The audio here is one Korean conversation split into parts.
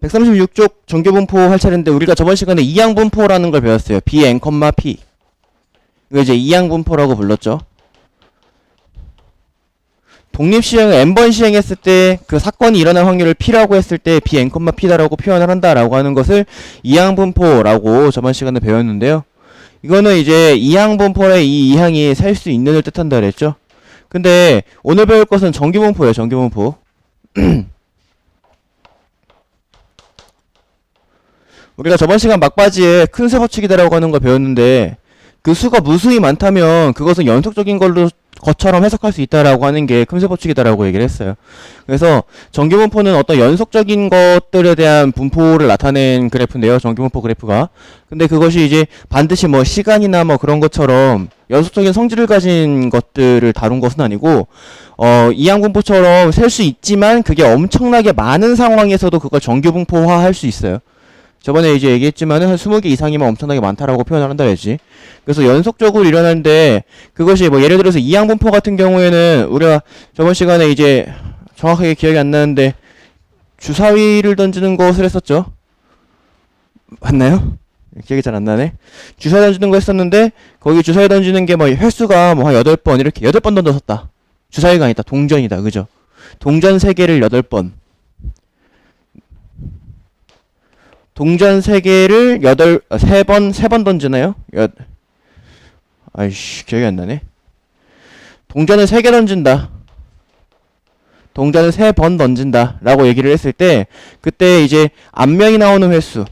136쪽 정규분포 할 차례인데 우리가 저번 시간에 이항분포라는 걸 배웠어요. bn, p. 이거 이제 이항분포라고 불렀죠. 독립시행을 n번 시행했을 때 그 사건이 일어날 확률을 p라고 했을 때 bn, p다라고 표현을 한다라고 하는 것을 이항분포라고 저번 시간에 배웠는데요. 이거는 이제 이항분포의 이 이항이 셀 수 있는을 뜻한다 그랬죠. 근데 오늘 배울 것은 정규분포예요. 정규분포. 우리가 저번 시간 막바지에 큰 수 법칙이다라고 하는 걸 배웠는데 그 수가 무수히 많다면 그것은 연속적인 걸로 것처럼 해석할 수 있다라고 하는 게 큰 수 법칙이다라고 얘기를 했어요. 그래서 정규분포는 어떤 연속적인 것들에 대한 분포를 나타낸 그래프인데요. 정규분포 그래프가. 근데 그것이 이제 반드시 뭐 시간이나 뭐 그런 것처럼 연속적인 성질을 가진 것들을 다룬 것은 아니고 이항분포처럼 셀 수 있지만 그게 엄청나게 많은 상황에서도 그걸 정규분포화 할 수 있어요. 저번에 이제 얘기했지만은 한 20개 이상이면 엄청나게 많다라고 표현을 한다 했지. 그래서 연속적으로 일어나는데 그것이 뭐 예를 들어서 이항분포 같은 경우에는 우리가 저번 시간에 이제 정확하게 기억이 안 나는데 주사위를 던지는 것을 했었죠. 맞나요? 기억이 잘 안 나네. 주사위 던지는 거 했었는데 거기 주사위 던지는 게 뭐 횟수가 뭐 한 8번 이렇게 8번 던졌었다. 주사위가 아니다. 동전이다. 그죠? 동전 3개를 8번. 동전 3개를 3번 던지나요? 아이씨, 기억이 안 나네. 동전을 3개 던진다. 동전을 3번 던진다. 라고 얘기를 했을 때, 그때 이제 앞면이 나오는 횟수.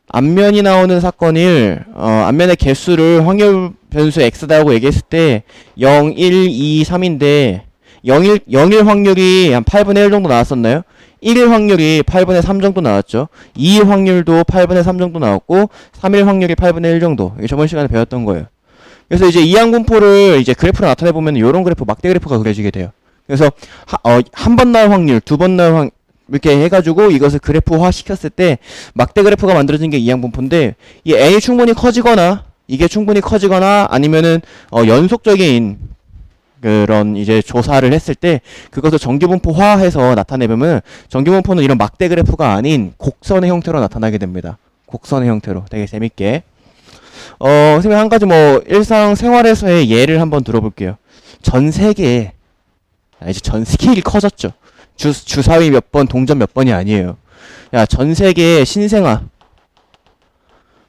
앞면이 나오는 사건을, 앞면의 개수를 확률 변수 x다라고 얘기했을 때, 0, 1, 2, 3인데, 0일 확률이 한 8분의 1 정도 나왔었나요? 1일 확률이 8분의 3 정도 나왔죠. 2일 확률도 8분의 3 정도 나왔고 3일 확률이 8분의 1 정도. 이게 저번 시간에 배웠던 거예요. 그래서 이제 이항분포를 이제 그래프로 나타내 보면 이런 그래프, 막대 그래프가 그려지게 돼요. 그래서 한 번 나올 확률, 2번 나올 확률 이렇게 해가지고 이것을 그래프화 시켰을 때 막대 그래프가 만들어진 게 이항분포인데 이 n이 충분히 커지거나 이게 충분히 커지거나 아니면은 연속적인 그런 이제 조사를 했을 때 그것을 정규분포화해서 나타내보면 정규분포는 이런 막대 그래프가 아닌 곡선의 형태로 나타나게 됩니다. 곡선의 형태로 되게 재밌게. 선생님 한 가지 뭐 일상생활에서의 예를 한번 들어볼게요. 전 세계에 이제 전 스케일이 커졌죠. 주사위 몇 번, 동전 몇 번이 아니에요. 야, 전 세계의 신생아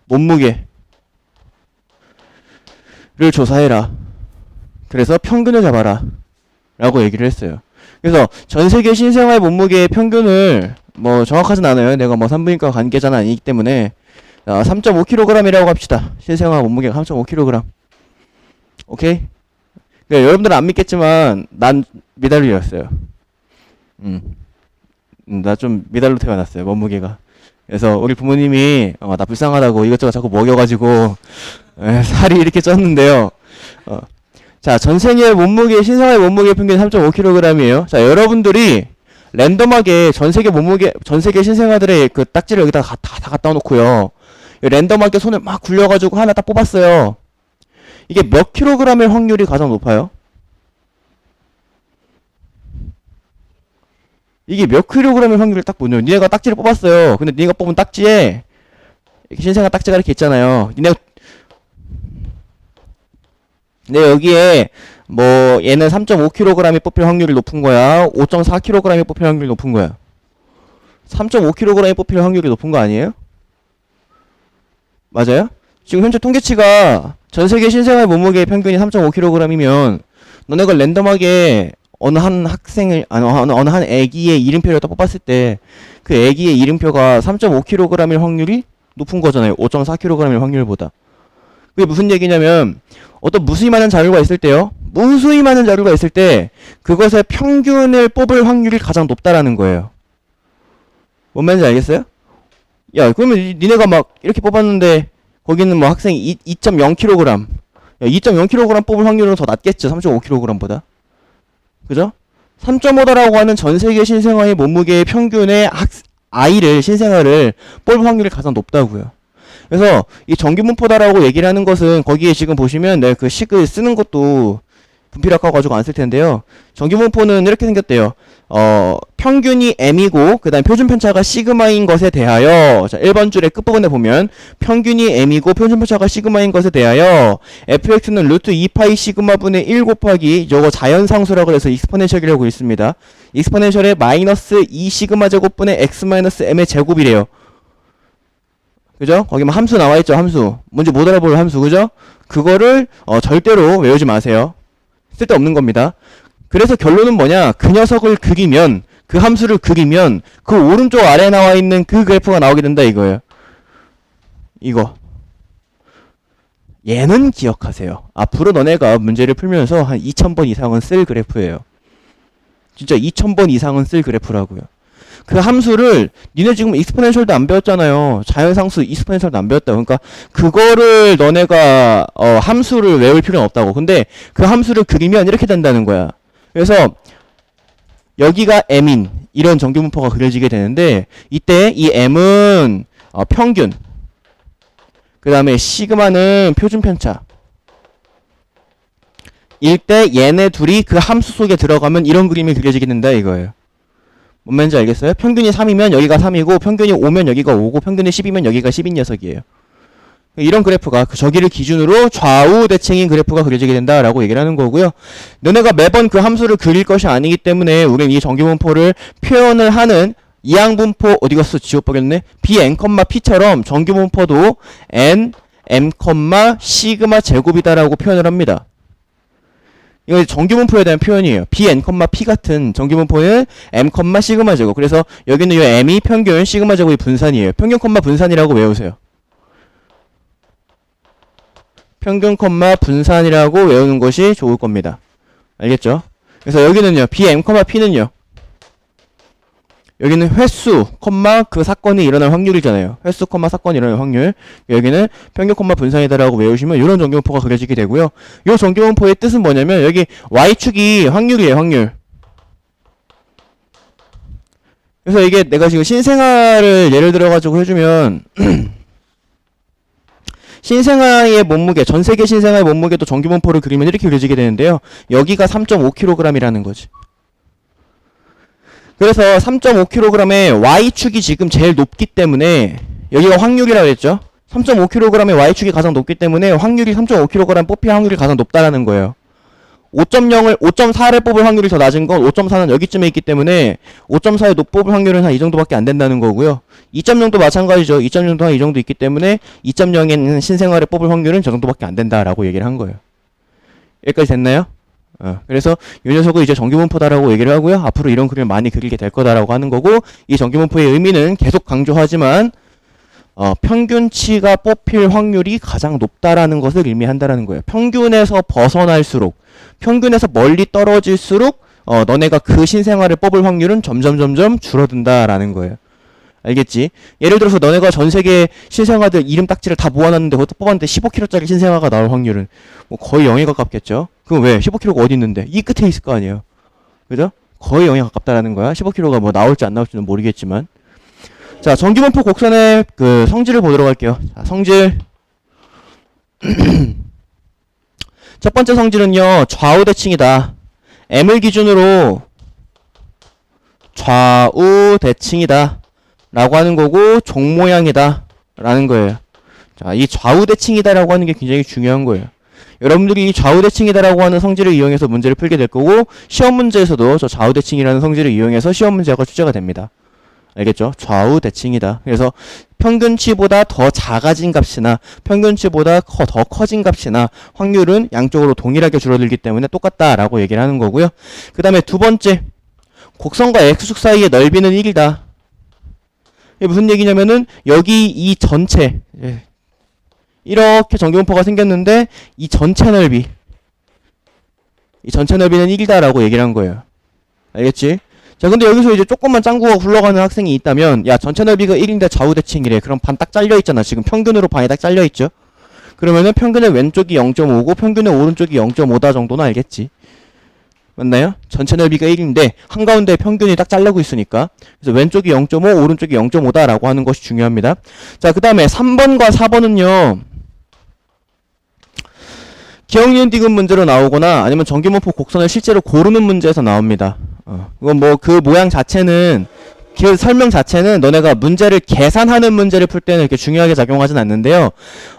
몸무게를 조사해라. 그래서 평균을 잡아라 라고 얘기를 했어요. 그래서 전세계 신생아의 몸무게의 평균을 뭐 정확하진 않아요. 내가 뭐 산부인과 관계자는 아니기 때문에 3.5kg이라고 합시다. 신생아 몸무게가 3.5kg. 오케이? 그러니까 여러분들은 안 믿겠지만 난 미달리였어요. 나 좀 미달로 태어났어요. 몸무게가. 그래서 우리 부모님이 나 불쌍하다고 이것저것 자꾸 먹여가지고 살이 이렇게 쪘는데요. 자, 전생의 몸무게, 신생아의 몸무게 평균 3.5kg이에요. 자, 여러분들이 랜덤하게 전세계 몸무게, 전세계 신생아들의 그 딱지를 여기다 다 갖다 놓고요. 랜덤하게 손을 막 굴려가지고 하나 딱 뽑았어요. 이게 몇 킬로그램의 확률이 가장 높아요? 이게 몇 킬로그램의 확률을 딱 보냐. 니네가 딱지를 뽑았어요. 근데 니네가 뽑은 딱지에 신생아 딱지가 이렇게 있잖아요. 근데 여기에 뭐 얘는 3.5kg이 뽑힐 확률이 높은 거야? 5.4kg이 뽑힐 확률이 높은 거야? 3.5kg이 뽑힐 확률이 높은 거 아니에요? 맞아요? 지금 현재 통계치가 전세계 신생아의 몸무게의 평균이 3.5kg이면 너네가 랜덤하게 어느 한 학생을 어느 한 애기의 이름표를 딱 뽑았을 때 그 애기의 이름표가 3.5kg일 확률이 높은 거잖아요. 5.4kg일 확률보다. 그게 무슨 얘기냐면 어떤 무수히 많은 자료가 있을 때요. 무수히 많은 자료가 있을 때 그것의 평균을 뽑을 확률이 가장 높다라는 거예요. 뭔 말인지 알겠어요? 야, 그러면 니네가 막 이렇게 뽑았는데 거기는 뭐 학생이 2.0kg. 야, 2.0kg 뽑을 확률은 더 낮겠죠. 3.5kg보다. 그죠? 3.5다라고 하는 전 세계 신생아의 몸무게의 평균의 아이를, 신생아를 뽑을 확률이 가장 높다고요. 그래서 이 정규분포다라고 얘기를 하는 것은 거기에 지금 보시면 내가 그 식을 쓰는 것도 분필학과 가지고 안 쓸 텐데요. 정규분포는 이렇게 생겼대요. 평균이 m이고 그다음 표준 편차가 시그마인 것에 대하여, 자 1번 줄의 끝부분에 보면 평균이 m이고 표준 편차가 시그마인 것에 대하여 fx는 루트 2파이 시그마 분의 1 곱하기 요거 자연상수라고 해서 익스포넨셜이라고 있습니다. 익스포넨셜의 마이너스 2 시그마 제곱분의 x 마이너스 m의 제곱이래요. 그죠? 거기 뭐 함수 나와있죠, 함수. 뭔지 못 알아볼 함수, 그죠? 그거를 절대로 외우지 마세요. 쓸데없는 겁니다. 그래서 결론은 뭐냐? 그 녀석을 그리면, 그 함수를 그리면 그 오른쪽 아래에 나와 있는 그 그래프가 나오게 된다 이거예요. 이거. 얘는 기억하세요. 앞으로 너네가 문제를 풀면서 한 2000번 이상은 쓸 그래프예요. 진짜 2000번 이상은 쓸 그래프라고요. 그 함수를 니네 지금 익스포넨셜도 안 배웠잖아요. 자연상수 익스포넨셜도 안 배웠다. 그러니까 그거를 너네가 함수를 외울 필요는 없다고. 근데 그 함수를 그리면 이렇게 된다는 거야. 그래서 여기가 m인 이런 정규분포가 그려지게 되는데 이때 이 m은 평균, 그 다음에 시그마는 표준 편차 일 때 얘네 둘이 그 함수 속에 들어가면 이런 그림이 그려지게 된다 이거예요. 뭔 말인지 알겠어요? 평균이 3이면 여기가 3이고 평균이 5면 여기가 5고 평균이 10이면 여기가 10인 녀석이에요. 이런 그래프가 저기를 기준으로 좌우 대칭인 그래프가 그려지게 된다라고 얘기를 하는 거고요. 너네가 매번 그 함수를 그릴 것이 아니기 때문에 우리는 이 정규분포를 표현을 하는 이항분포 어디갔어? 지워버렸네. bn, p처럼 정규분포도 n, m, 시그마 제곱이다라고 표현을 합니다. 이거 정규분포에 대한 표현이에요. bn, p 같은 정규분포는 m, 시그마 제곱. 그래서 여기는 이 m이 평균, 시그마 제곱이 분산이에요. 평균, 분산이라고 외우세요. 평균, 분산이라고 외우는 것이 좋을 겁니다. 알겠죠? 그래서 여기는요, bm, p는요. 여기는 횟수, 그 사건이 일어날 확률이잖아요. 횟수, 사건이 일어날 확률. 여기는 평균, 분산이다라고 외우시면 이런 정규분포가 그려지게 되고요. 이 정규분포의 뜻은 뭐냐면 여기 y축이 확률이에요, 확률. 그래서 이게 내가 지금 신생아를 예를 들어가지고 해주면 신생아의 몸무게, 전세계 신생아의 몸무게도 정규분포를 그리면 이렇게 그려지게 되는데요. 여기가 3.5kg이라는 거지. 그래서 3.5kg의 Y축이 지금 제일 높기 때문에 여기가 확률이라고 했죠. 3.5kg의 Y축이 가장 높기 때문에 확률이 3.5kg 뽑힐 확률이 가장 높다라는 거예요. 5.4를 뽑을 확률이 더 낮은 건 5.4는 여기쯤에 있기 때문에 5.4에 뽑을 확률은 한 이 정도밖에 안 된다는 거고요. 2.0도 마찬가지죠. 2.0도 한 이 정도 있기 때문에 2.0에는 신생아를 뽑을 확률은 저 정도밖에 안 된다라고 얘기를 한 거예요. 여기까지 됐나요? 그래서 이 녀석은 이제 정규분포다라고 얘기를 하고요. 앞으로 이런 그림을 많이 그리게 될 거다라고 하는 거고, 이 정규분포의 의미는 계속 강조하지만 평균치가 뽑힐 확률이 가장 높다라는 것을 의미한다라는 거예요. 평균에서 벗어날수록, 평균에서 멀리 떨어질수록 너네가 그 신생아를 뽑을 확률은 점점 줄어든다라는 거예요. 알겠지? 예를 들어서 너네가 전세계 신생아들 이름 딱지를 다 모아놨는데 그것도 뽑았는데 15kg짜리 신생아가 나올 확률은 뭐 거의 0에 가깝겠죠? 그럼 왜? 15kg가 어디 있는데? 이 끝에 있을 거 아니에요. 그죠? 거의 0에 가깝다라는 거야. 15kg가 뭐 나올지 안 나올지는 모르겠지만. 자, 정규분포 곡선의 그 성질을 보도록 할게요. 자, 성질. 첫 번째 성질은요, 좌우 대칭이다. m을 기준으로 좌우 대칭이다 라고 하는 거고, 종 모양이다 라는 거예요. 자, 이 좌우 대칭이다 라고 하는 게 굉장히 중요한 거예요. 여러분들이 이 좌우 대칭이다 라고 하는 성질을 이용해서 문제를 풀게 될 거고, 시험 문제에서도 저 좌우 대칭이라는 성질을 이용해서 시험 문제가 출제가 됩니다. 알겠죠? 좌우 대칭이다. 그래서 평균치보다 더 작아진 값이나 평균치보다 더 커진 값이나 확률은 양쪽으로 동일하게 줄어들기 때문에 똑같다라고 얘기를 하는 거고요. 그 다음에 두 번째, 곡선과 x축 사이의 넓이는 1이다. 이게 무슨 얘기냐면은 여기 이 전체 이렇게 정규분포가 생겼는데 이 전체 넓이는 1이다라고 얘기를 한 거예요. 알겠지? 자, 근데 여기서 이제 조금만 짱구가 굴러가는 학생이 있다면, 야, 전체 넓이가 1인데 좌우 대칭이래. 그럼 반 딱 잘려있잖아. 지금 평균으로 반이 딱 잘려있죠? 그러면은 평균의 왼쪽이 0.5고 평균의 오른쪽이 0.5다 정도는 알겠지? 맞나요? 전체 넓이가 1인데 한가운데 평균이 딱 잘리고 있으니까. 그래서 왼쪽이 0.5, 오른쪽이 0.5다 라고 하는 것이 중요합니다. 자, 그 다음에 3번과 4번은요, 기억 니은 디귿 문제로 나오거나 아니면 정규문법 곡선을 실제로 고르는 문제에서 나옵니다. 이건 뭐 그 모양 자체는 그 설명 자체는 너네가 문제를 계산하는 문제를 풀 때는 이렇게 중요하게 작용하진 않는데요.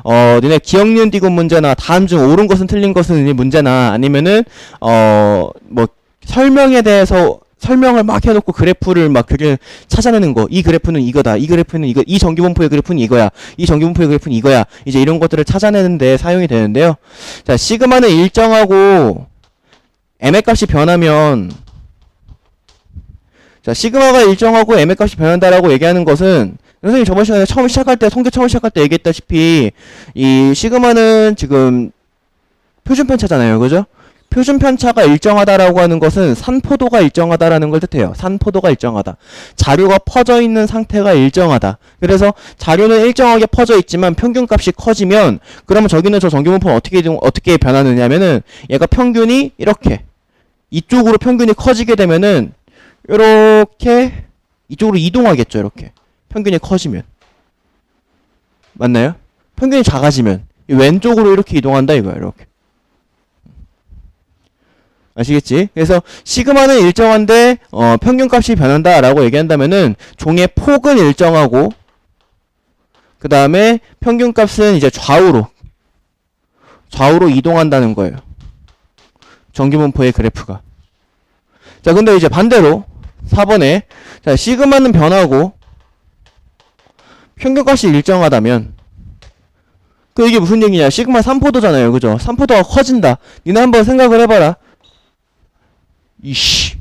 너네 기억 니은 디귿 문제나 다음 중 옳은 것은 틀린 것은 이 문제나 아니면은 뭐 설명에 대해서 설명을 막 해놓고 그래프를 막 그게 찾아내는 거. 이 그래프는 이거다. 이 그래프는 이거. 이 정규분포의 그래프는 이거야. 이 정규분포의 그래프는 이거야. 이제 이런 것들을 찾아내는데 사용이 되는데요. 자, 시그마는 일정하고 m의 값이 변하면 자, 시그마가 일정하고 m의 값이 변한다라고 얘기하는 것은 선생님 저번 시간에 통계 처음 시작할 때 얘기했다시피 이 시그마는 지금 표준편차잖아요. 그죠? 표준편차가 일정하다라고 하는 것은 산포도가 일정하다라는 걸 뜻해요. 산포도가 일정하다. 자료가 퍼져 있는 상태가 일정하다. 그래서 자료는 일정하게 퍼져 있지만 평균값이 커지면 그러면 저기는 저 정규분포는 어떻게 변하느냐면은 얘가 평균이 이렇게 이쪽으로 평균이 커지게 되면은 이렇게 이쪽으로 이동하겠죠. 이렇게 평균이 커지면 맞나요? 평균이 작아지면 왼쪽으로 이렇게 이동한다 이거야. 이렇게 아시겠지? 그래서 시그마는 일정한데 평균값이 변한다라고 얘기한다면은 종의 폭은 일정하고 그 다음에 평균값은 이제 좌우로 이동한다는 거예요. 정규분포의 그래프가. 자, 근데 이제 반대로 4번에 자, 시그마는 변하고 평균값이 일정하다면 그 이게 무슨 얘기냐? 시그마 3포도잖아요. 그죠? 3포도가 커진다. 니네 한번 생각을 해봐라. 이씨.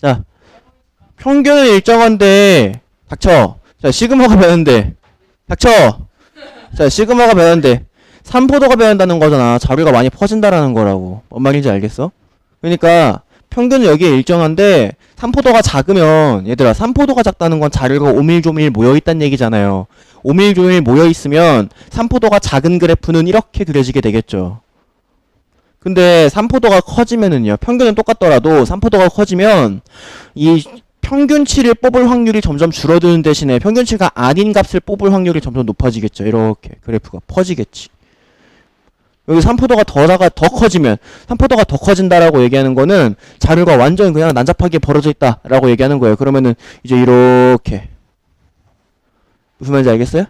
자, 평균은 일정한데 닥쳐. 자, 시그마가 변한대. 닥쳐. 자, 시그마가 변한대. 3포도가 변한다는 거잖아. 자료가 많이 퍼진다라는 거라고. 뭔 말인지 알겠어? 그러니까 평균은 여기에 일정한데 3포도가 작으면 얘들아 3포도가 작다는 건 자료가 오밀조밀 모여있다는 얘기잖아요. 오밀조밀 모여있으면 3포도가 작은 그래프는 이렇게 그려지게 되겠죠. 근데 3포도가 커지면은요. 평균은 똑같더라도 3포도가 커지면 이 평균치를 뽑을 확률이 점점 줄어드는 대신에 평균치가 아닌 값을 뽑을 확률이 점점 높아지겠죠. 이렇게 그래프가 퍼지겠지. 여기 3포도가 더 커지면 3포도가 더 커진다라고 얘기하는 거는 자료가 완전 그냥 난잡하게 벌어져 있다라고 얘기하는 거예요. 그러면은 이제 이렇게 무슨 말인지 알겠어요?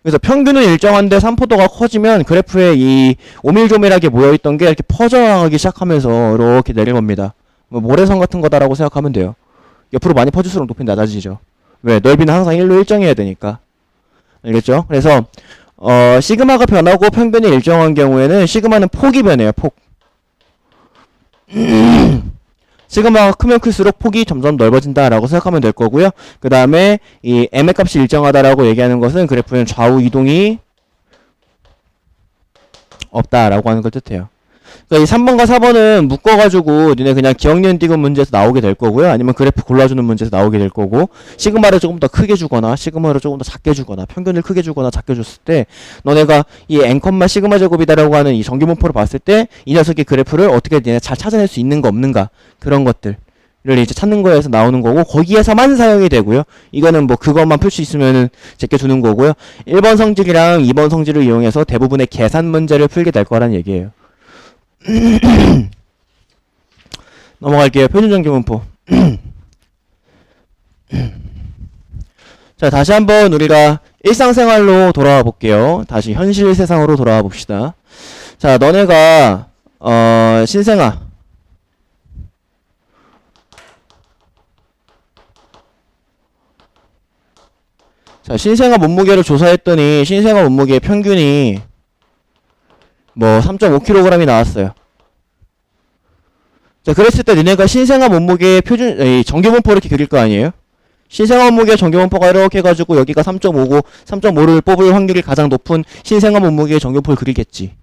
그래서 평균은 일정한데 3포도가 커지면 그래프에 이 오밀조밀하게 모여있던 게 이렇게 퍼져나가기 시작하면서 이렇게 내려갑니다. 뭐 모래성 같은 거다라고 생각하면 돼요. 옆으로 많이 퍼질수록 높이는 낮아지죠. 왜? 넓이는 항상 1로 일정해야 되니까. 알겠죠? 그래서 시그마가 변하고 평균이 일정한 경우에는 시그마는 폭이 변해요. 폭. 시그마가 크면 클수록 폭이 점점 넓어진다라고 생각하면 될 거고요. 그 다음에 이 m의 값이 일정하다라고 얘기하는 것은 그래프는 좌우 이동이 없다라고 하는 걸 뜻해요. 그러니까 이 3번과 4번은 묶어가지고 니네 그냥 기억 니은 디귿 문제에서 나오게 될 거고요. 아니면 그래프 골라주는 문제에서 나오게 될 거고 시그마를 조금 더 크게 주거나 시그마를 조금 더 작게 주거나 평균을 크게 주거나 작게 줬을 때 너네가 이 n, 시그마 제곱이다라고 하는 이 정규분포를 봤을 때 이 녀석의 그래프를 어떻게 니네 잘 찾아낼 수 있는가 없는가 그런 것들을 이제 찾는 거에서 나오는 거고 거기에서만 사용이 되고요. 이거는 뭐 그것만 풀 수 있으면은 제껴주는 거고요. 1번 성질이랑 2번 성질을 이용해서 대부분의 계산 문제를 풀게 될 거란 얘기예요. 넘어갈게요. 표준정규분포. 자, 다시 한번 우리가 일상생활로 돌아와 볼게요. 다시 현실 세상으로 돌아와 봅시다. 자, 너네가 신생아 자, 신생아 몸무게를 조사했더니 신생아 몸무게의 평균이 뭐 3.5kg이 나왔어요. 자, 그랬을 때 니네가 신생아 몸무게의 정규분포를 이렇게 그릴 거 아니에요? 신생아 몸무게 정규분포가 이렇게 해가지고 여기가 3.5고 3.5를 뽑을 확률이 가장 높은 신생아 몸무게의 정규분포를 그리겠지.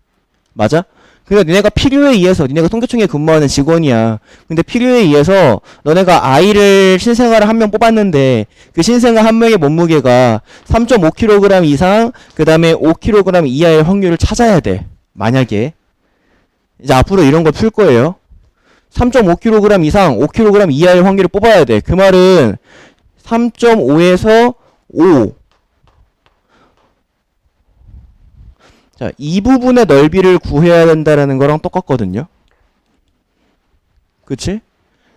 맞아? 그러니까 니네가 필요에 의해서 니네가 통계청에 근무하는 직원이야. 근데 필요에 의해서 너네가 아이를 신생아를 한 명 뽑았는데 그 신생아 한 명의 몸무게가 3.5kg 이상 그 다음에 5kg 이하의 확률을 찾아야 돼. 만약에 이제 앞으로 이런 걸 풀 거예요. 3.5kg 이상 5kg 이하의 확률을 뽑아야 돼. 그 말은 3.5에서 5. 자, 이 부분의 넓이를 구해야 된다라는 거랑 똑같거든요. 그치?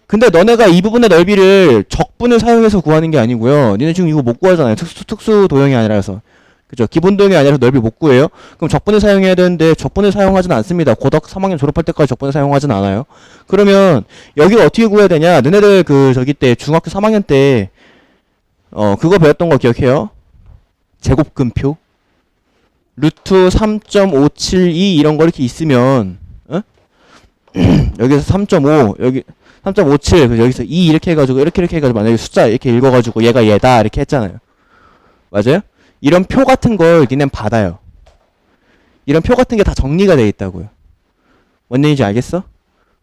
근데 너네가 이 부분의 넓이를 적분을 사용해서 구하는 게 아니고요. 니네 지금 이거 못 구하잖아요. 특수 도형이 아니라서. 그죠? 기본 도형이 아니라서 넓이 못 구해요. 그럼 적분을 사용해야 되는데 적분을 사용하지는 않습니다. 고등 3학년 졸업할 때까지 적분을 사용하지는 않아요. 그러면 여기를 어떻게 구해야 되냐? 너네들 저기 때 중학교 3학년 때 그거 배웠던 거 기억해요? 제곱근표 루트 3.572 이런 거 이렇게 있으면 여기서 3.5 여기 3.57 여기서 2 이렇게 해가지고 이렇게 해가지고 만약에 숫자 이렇게 읽어가지고 얘가 얘다 이렇게 했잖아요. 맞아요? 이런 표 같은 걸 니넨 받아요. 이런 표 같은 게 다 정리가 되어 있다고요. 뭔 얘기인지 알겠어?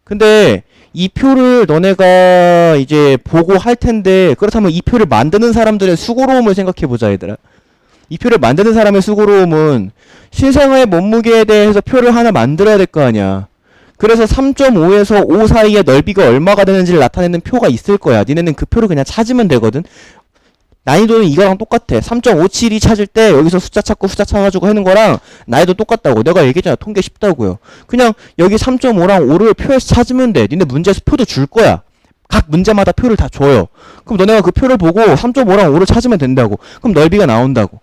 근데 이 표를 너네가 이제 보고 할 텐데 그렇다면 이 표를 만드는 사람들의 수고로움을 생각해보자 얘들아. 이 표를 만드는 사람의 수고로움은 신생아의 몸무게에 대해서 표를 하나 만들어야 될 거 아니야. 그래서 3.5에서 5 사이의 넓이가 얼마가 되는지를 나타내는 표가 있을 거야. 니네는 그 표를 그냥 찾으면 되거든. 난이도는 이거랑 똑같아. 3.57이 찾을 때 여기서 숫자 찾고 숫자 찾아가지고 하는 거랑 난이도 똑같다고. 내가 얘기했잖아. 통계 쉽다고요. 그냥 여기 3.5랑 5를 표에서 찾으면 돼. 니네 문제에서 표도 줄 거야. 각 문제마다 표를 다 줘요. 그럼 너네가 그 표를 보고 3.5랑 5를 찾으면 된다고. 그럼 넓이가 나온다고.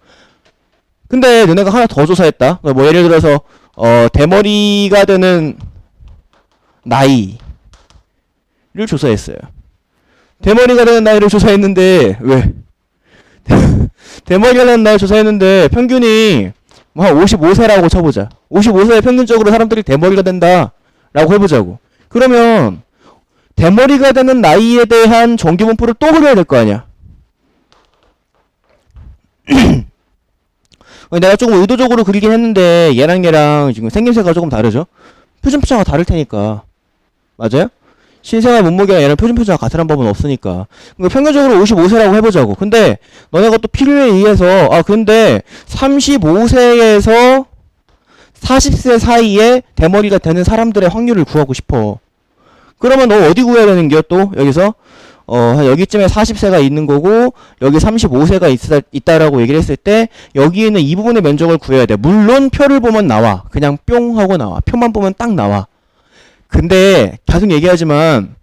근데 너네가 하나 더 조사했다. 뭐 예를 들어서 대머리가 되는 나이를 조사했어요. 대머리가 되는 나이를 조사했는데 왜? 대머리가 되는 나이를 조사했는데 평균이 뭐 한 55세라고 쳐보자. 55세에 평균적으로 사람들이 대머리가 된다 라고 해보자고. 그러면 대머리가 되는 나이에 대한 정규분포를 또 그려야 될 거 아니야. 내가 조금 의도적으로 그리긴 했는데 얘랑 지금 생김새가 조금 다르죠? 표준표차가 다를 테니까. 맞아요? 신생아 몸무게가 얘랑 표준표차가 같으란 법은 없으니까. 그러니까 평균적으로 55세라고 해보자고. 근데 너네가 또 필요에 의해서 근데 35세에서 40세 사이에 대머리가 되는 사람들의 확률을 구하고 싶어. 그러면 너 어디 구해야 되는 겨 또? 여기서 여기쯤에 40세가 있는 거고 여기 35세가 있다라고 얘기를 했을 때 여기에는 이 부분의 면적을 구해야 돼. 물론 표를 보면 나와. 그냥 뿅 하고 나와. 표만 보면 딱 나와. 근데 계속 얘기하지만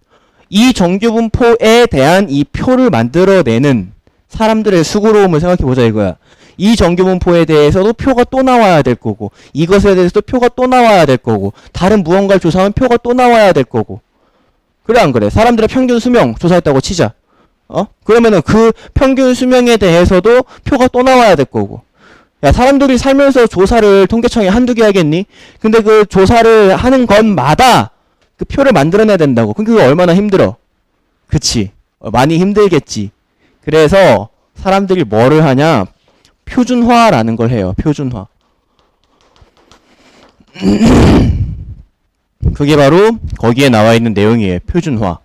이 정규분포에 대한 이 표를 만들어내는 사람들의 수고로움을 생각해보자 이거야. 이 정규분포에 대해서도 표가 또 나와야 될 거고 이것에 대해서도 표가 또 나와야 될 거고 다른 무언가를 조사하면 표가 또 나와야 될 거고. 그래 안 그래? 사람들의 평균 수명 조사했다고 치자. 그러면은 그 평균 수명에 대해서도 표가 또 나와야 될 거고. 야, 사람들이 살면서 조사를 통계청에 한두 개 하겠니? 근데 그 조사를 하는 것마다 그 표를 만들어내야 된다고. 그럼 그거 얼마나 힘들어? 그치? 많이 힘들겠지. 그래서 사람들이 뭐를 하냐? 표준화라는 걸 해요. 표준화. 그게 바로 거기에 나와 있는 내용이에요. 표준화.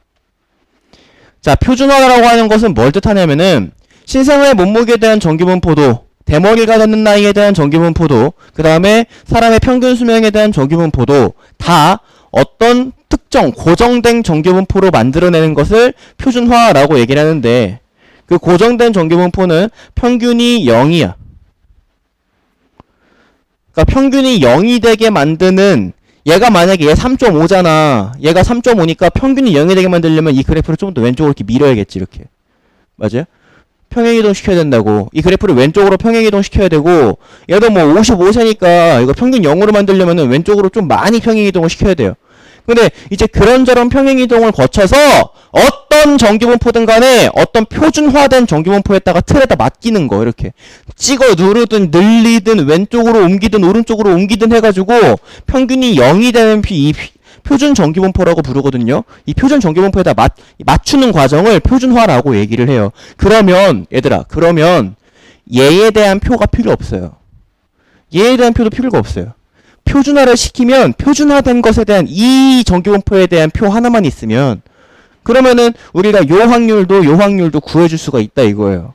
자, 표준화라고 하는 것은 뭘 뜻하냐면은 신생아의 몸무게에 대한 정규분포도 대머리가 되는 나이에 대한 정규분포도 그 다음에 사람의 평균 수명에 대한 정규분포도 다 어떤 특정 고정된 정규분포로 만들어내는 것을 표준화라고 얘기를 하는데 그 고정된 정규분포는 평균이 0이야. 그러니까 평균이 0이 되게 만드는 얘가 만약에 얘 3.5잖아. 얘가 3.5니까 평균이 0이 되게 만들려면 이 그래프를 좀 더 왼쪽으로 이렇게 밀어야겠지 이렇게. 맞아요? 평행이동 시켜야 된다고. 이 그래프를 왼쪽으로 평행이동 시켜야 되고 얘도 뭐 55세니까 이거 평균 0으로 만들려면은 왼쪽으로 좀 많이 평행이동을 시켜야 돼요. 근데 이제 그런저런 평행이동을 거쳐서 어떤 정규분포든 간에 어떤 표준화된 정규분포에다가 틀에다 맡기는 거 이렇게 찍어 누르든 늘리든 왼쪽으로 옮기든 오른쪽으로 옮기든 해가지고 평균이 0이 되는 이 표준 정규분포라고 부르거든요. 이 표준 정규분포에다 맞추는 과정을 표준화라고 얘기를 해요. 그러면 얘들아 그러면 얘에 대한 표가 필요 없어요. 얘에 대한 표도 필요가 없어요. 표준화를 시키면 표준화된 것에 대한 이 정규분포에 대한 표 하나만 있으면 그러면은 우리가 요 확률도 구해줄 수가 있다 이거예요.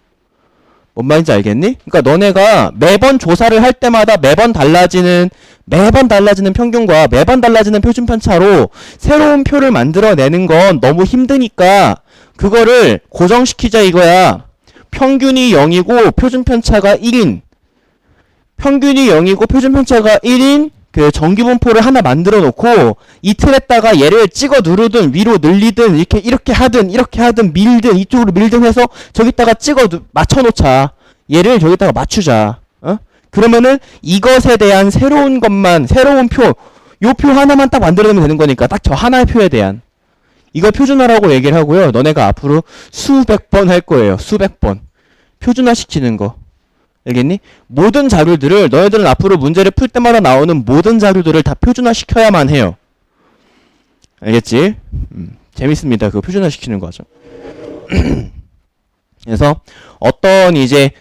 뭔 말인지 알겠니? 그러니까 너네가 매번 조사를 할 때마다 매번 달라지는 평균과 매번 달라지는 표준 편차로 새로운 표를 만들어내는 건 너무 힘드니까 그거를 고정시키자 이거야. 평균이 0이고 표준편차가 1인 평균이 0이고 표준편차가 1인 그 정규분포를 하나 만들어 놓고 이 틀에다가 얘를 찍어 누르든 위로 늘리든 이렇게 하든 밀든 이쪽으로 밀든 해서 저기다가 맞춰 놓자. 얘를 저기다가 맞추자. 그러면은 이것에 대한 새로운 표, 요 표 하나만 딱 만들어내면 되는 거니까 딱 저 하나의 표에 대한 이걸 표준화라고 얘기를 하고요. 너네가 앞으로 수백 번 할 거예요. 수백 번. 표준화 시키는 거. 알겠니? 모든 자료들을 너희들은 앞으로 문제를 풀 때마다 나오는 모든 자료들을 다 표준화 시켜야만 해요. 알겠지? 재밌습니다. 그 표준화 시키는 과정. 그래서 어떤 이제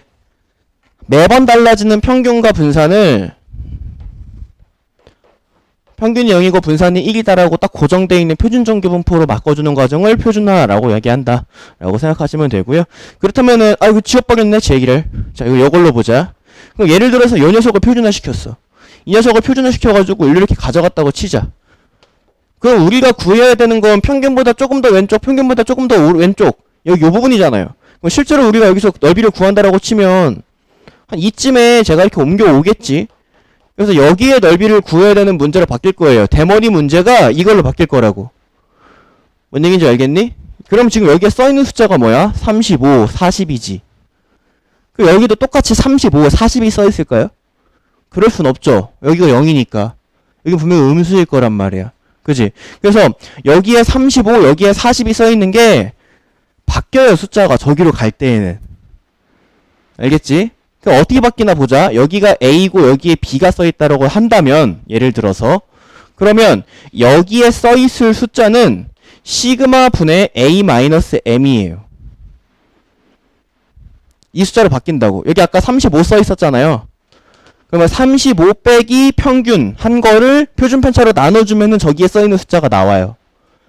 매번 달라지는 평균과 분산을 평균이 0이고 분산이 1이다라고 딱 고정되어 있는 표준 정규분포로 바꿔주는 과정을 표준화라고 이야기한다 라고 생각하시면 되고요. 그렇다면은 이거 지워버렸네 제 얘기를. 자 이거 이걸로 보자. 그럼 예를 들어서 이 녀석을 표준화 시켰어. 이 녀석을 표준화 시켜가지고 이렇게 가져갔다고 치자. 그럼 우리가 구해야 되는 건 평균보다 조금 더 왼쪽, 평균보다 조금 더 왼쪽 여기 요 부분이잖아요. 그럼 실제로 우리가 여기서 넓이를 구한다라고 치면 한 이쯤에 제가 이렇게 옮겨 오겠지. 그래서 여기에 넓이를 구해야 되는 문제로 바뀔 거예요. 대머리 문제가 이걸로 바뀔 거라고. 뭔 얘기인지 알겠니? 그럼 지금 여기에 써있는 숫자가 뭐야? 35, 40이지. 그 여기도 똑같이 35, 40이 써있을까요? 그럴 순 없죠. 여기가 0이니까. 여기 분명히 음수일 거란 말이야. 그지? 그래서 여기에 35, 여기에 40이 써있는 게 바뀌어요. 숫자가 저기로 갈 때에는. 알겠지? 그럼 어떻게 바뀌나 보자. 여기가 A고 여기에 B가 써있다라고 한다면 예를 들어서 그러면 여기에 써있을 숫자는 시그마 분의 A-M이에요. 이 숫자로 바뀐다고. 여기 아까 35 써있었잖아요. 그러면 35 빼기 평균 한 거를 표준편차로 나눠주면은 저기에 써있는 숫자가 나와요.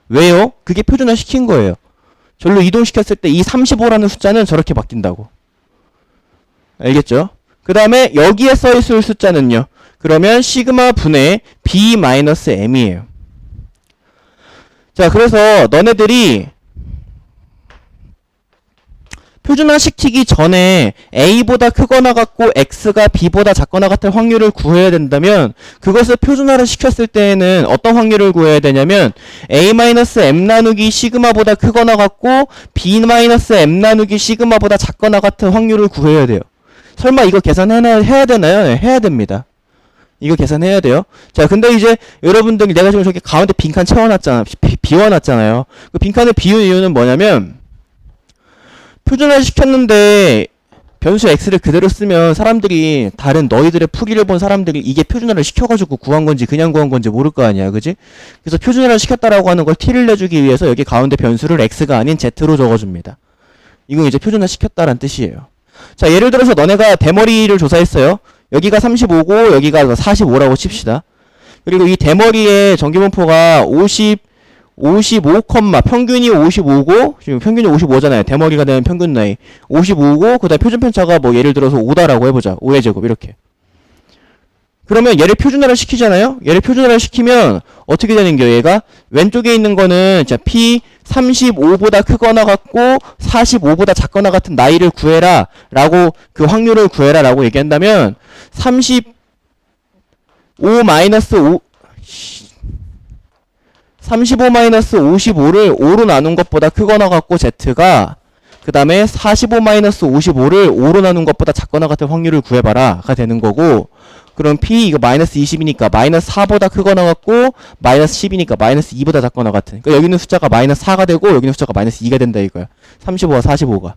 왜요? 그게 표준화 시킨 거예요. 절로 이동시켰을 때 이 35라는 숫자는 저렇게 바뀐다고. 알겠죠? 그 다음에 여기에 써있을 숫자는요. 그러면 시그마 분의 B-M이에요. 자, 그래서 너네들이 표준화 시키기 전에 A보다 크거나 같고 X가 B보다 작거나 같은 확률을 구해야 된다면 그것을 표준화를 시켰을 때에는 어떤 확률을 구해야 되냐면 A-M 나누기 시그마보다 크거나 같고 B-M 나누기 시그마보다 작거나 같은 확률을 구해야 돼요. 설마 이거 계산해야 되나요? 네, 해야 됩니다. 이거 계산해야 돼요. 자, 근데 이제 여러분들이 내가 지금 저기 가운데 빈칸 채워놨잖아. 비워놨잖아요. 그 빈칸을 비운 이유는 뭐냐면 표준화 시켰는데 변수 x를 그대로 쓰면 사람들이 다른 너희들의 풀이를 본 사람들이 이게 표준화를 시켜가지고 구한 건지 그냥 구한 건지 모를 거 아니야. 그지? 그래서 표준화를 시켰다라고 하는 걸 t를 내주기 위해서 여기 가운데 변수를 x가 아닌 z로 적어줍니다. 이건 이제 표준화 시켰다란 뜻이에요. 자, 예를 들어서 너네가 대머리를 조사했어요. 여기가 35고 여기가 45라고 칩시다. 그리고 이 대머리의 정규분포가 55, 평균이 55고 지금 평균이 55잖아요. 대머리가 되면 평균 나이 55고 그 다음에 표준편차가 뭐 예를 들어서 5다라고 해보자. 5의 제곱 이렇게. 그러면 얘를 표준화를 시키잖아요. 얘를 표준화를 시키면 어떻게 되는겨? 얘가 왼쪽에 있는 거는 자 P 35보다 크거나 같고 45보다 작거나 같은 나이를 구해라 라고 그 확률을 구해라 라고 얘기한다면 35 55를 5로 나눈 것보다 크거나 같고 Z가 그 다음에 45-55를 5로 나눈 것보다 작거나 같은 확률을 구해봐라 가 되는 거고 그럼 P 이거 마이너스 20이니까 마이너스 4보다 크거나 같고 마이너스 10이니까 마이너스 2보다 작거나 같은 그러니까 여기는 숫자가 마이너스 4가 되고 여기는 숫자가 마이너스 2가 된다 이거야 35와 45가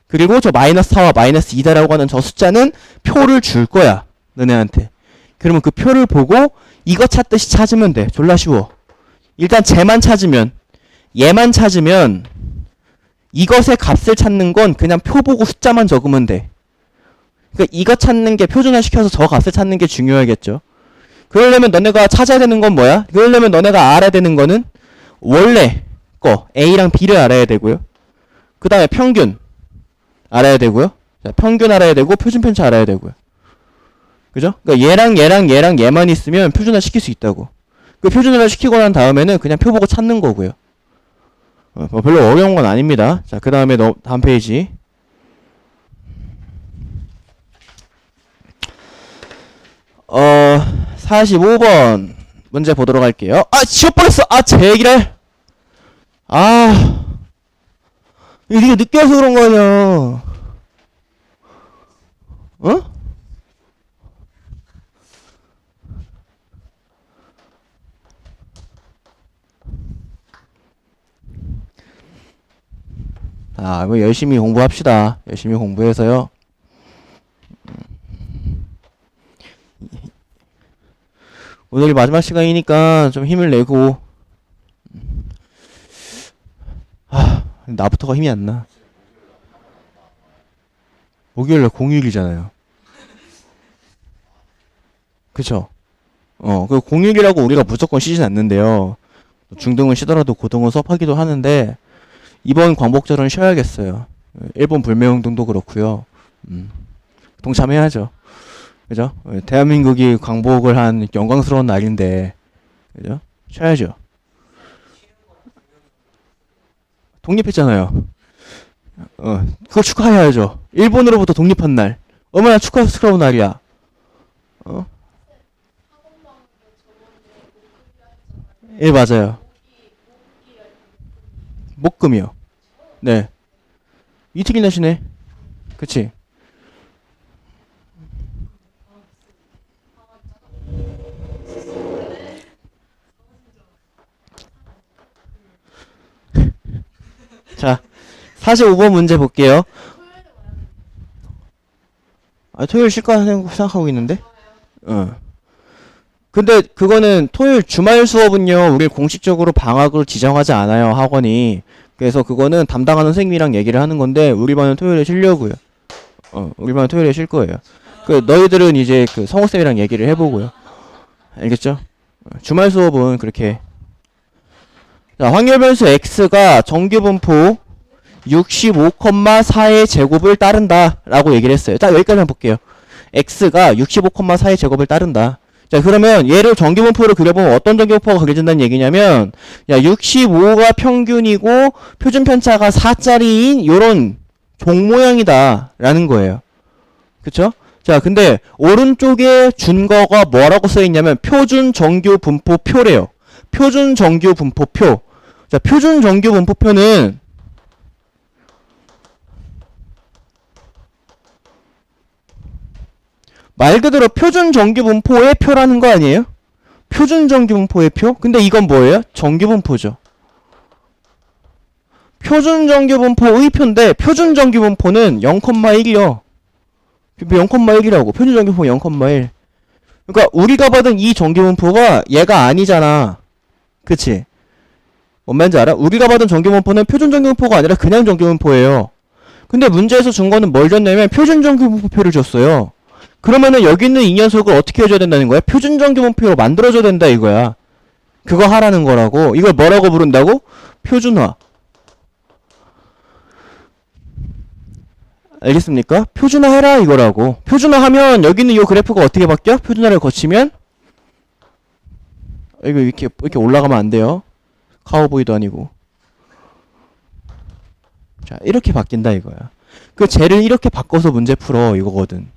그리고 저 마이너스 4와 마이너스 2다라고 하는 저 숫자는 표를 줄 거야 너네한테 그러면 그 표를 보고 이거 찾듯이 찾으면 돼 졸라 쉬워 일단 쟤만 찾으면 얘만 찾으면 이것의 값을 찾는 건 그냥 표 보고 숫자만 적으면 돼. 그러니까 이거 찾는 게 표준화 시켜서 저 값을 찾는 게 중요하겠죠. 그러려면 너네가 찾아야 되는 건 뭐야? 그러려면 너네가 알아야 되는 거는 원래 거 A랑 B를 알아야 되고요. 그 다음에 평균 알아야 되고요. 자, 평균 알아야 되고 표준편차 알아야 되고요. 그죠? 그러니까 얘랑 얘만 있으면 표준화 시킬 수 있다고. 그 표준화를 시키고 난 다음에는 그냥 표 보고 찾는 거고요. 별로 어려운 건 아닙니다. 자, 그 다음에 다음 페이지. 45번 문제 보도록 할게요. 아, 지워버렸어! 아, 제기랄! 아, 이게 늦게 와서 그런 거 아니야. 어? 아, 뭐 열심히 공부합시다. 열심히 공부해서요. 오늘이 마지막 시간이니까 좀 힘을 내고. 아, 나부터가 힘이 안 나. 목요일날 공휴일이잖아요. 그쵸? 그 공휴일이라고 우리가 무조건 쉬진 않는데요. 중등은 쉬더라도 고등은 수업하기도 하는데, 이번 광복절은 쉬어야겠어요. 일본 불매운동도 그렇고요. 동참해야죠. 그죠? 대한민국이 광복을 한 영광스러운 날인데, 그죠? 쉬어야죠. 독립했잖아요. 그거 축하해야죠. 일본으로부터 독립한 날. 얼마나 축하스러운 날이야. 예, 맞아요. 목금이요. 네. 이틀이나 쉬네. 그치? 자, 45번 문제 볼게요. 아, 토요일 쉴까 생각하고 있는데? 근데 그거는 토요일 주말 수업은요, 우리 공식적으로 방학을 지정하지 않아요, 학원이. 그래서 그거는 담당하는 선생님이랑 얘기를 하는 건데, 우리 반은 토요일에 쉬려고요. 우리 반은 토요일에 쉴 거예요. 너희들은 이제 성우쌤이랑 얘기를 해보고요. 알겠죠? 주말 수업은 그렇게. 자, 확률변수 x가 정규분포 65,4의 제곱을 따른다 라고 얘기를 했어요. 딱 여기까지만 볼게요. x가 65,4의 제곱을 따른다. 자, 그러면 얘를 정규분포로 그려보면 어떤 정규분포가 그려진다는 얘기냐면, 야, 65가 평균이고 표준 편차가 4짜리인 요런 종 모양이다 라는 거예요. 그쵸? 자, 근데 오른쪽에 준 거가 뭐라고 써있냐면 표준 정규 분포표래요. 표준 정규 분포표. 자, 표준 정규 분포표는 말 그대로 표준 정규 분포의 표라는 거 아니에요? 표준 정규 분포의 표? 근데 이건 뭐예요? 정규 분포죠. 표준 정규 분포의 표인데 표준 정규 분포는 0,1이요. 0,1이라고. 표준 정규 분포 0,1. 그러니까 우리가 받은 이 정규 분포가 얘가 아니잖아. 그치? 뭔 말인지 알아? 우리가 받은 정규 분포는 표준 정규 분포가 아니라 그냥 정규 분포예요. 근데 문제에서 준 거는 뭘 줬냐면 표준 정규 분포표를 줬어요. 그러면은 여기 있는 이 녀석을 어떻게 해줘야 된다는 거야? 표준 정규 분포로 만들어줘야 된다 이거야. 그거 하라는 거라고. 이걸 뭐라고 부른다고? 표준화. 알겠습니까? 표준화 해라 이거라고. 표준화 하면 여기 있는 이 그래프가 어떻게 바뀌어? 표준화를 거치면 이거 이렇게 올라가면 안 돼요. 카우보이도 아니고. 자, 이렇게 바뀐다 이거야. 그 쟤를 이렇게 바꿔서 문제 풀어 이거거든.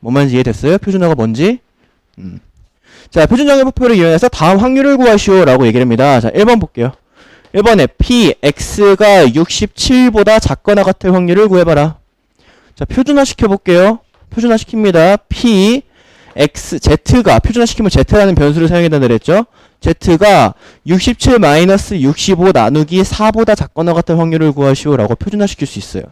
뭔 말인지 이해됐어요? 표준화가 뭔지? 자, 표준정규분포를 이용해서 다음 확률을 구하시오 라고 얘기를 합니다. 자, 1번 볼게요. 1번에 p, x가 67보다 작거나 같을 확률을 구해봐라. 자, 표준화 시켜볼게요. 표준화 시킵니다. p, x, z가, 표준화 시키면 z라는 변수를 사용해야 되랬죠? z가 67-65 나누기 4보다 작거나 같은 확률을 구하시오 라고 표준화 시킬 수 있어요.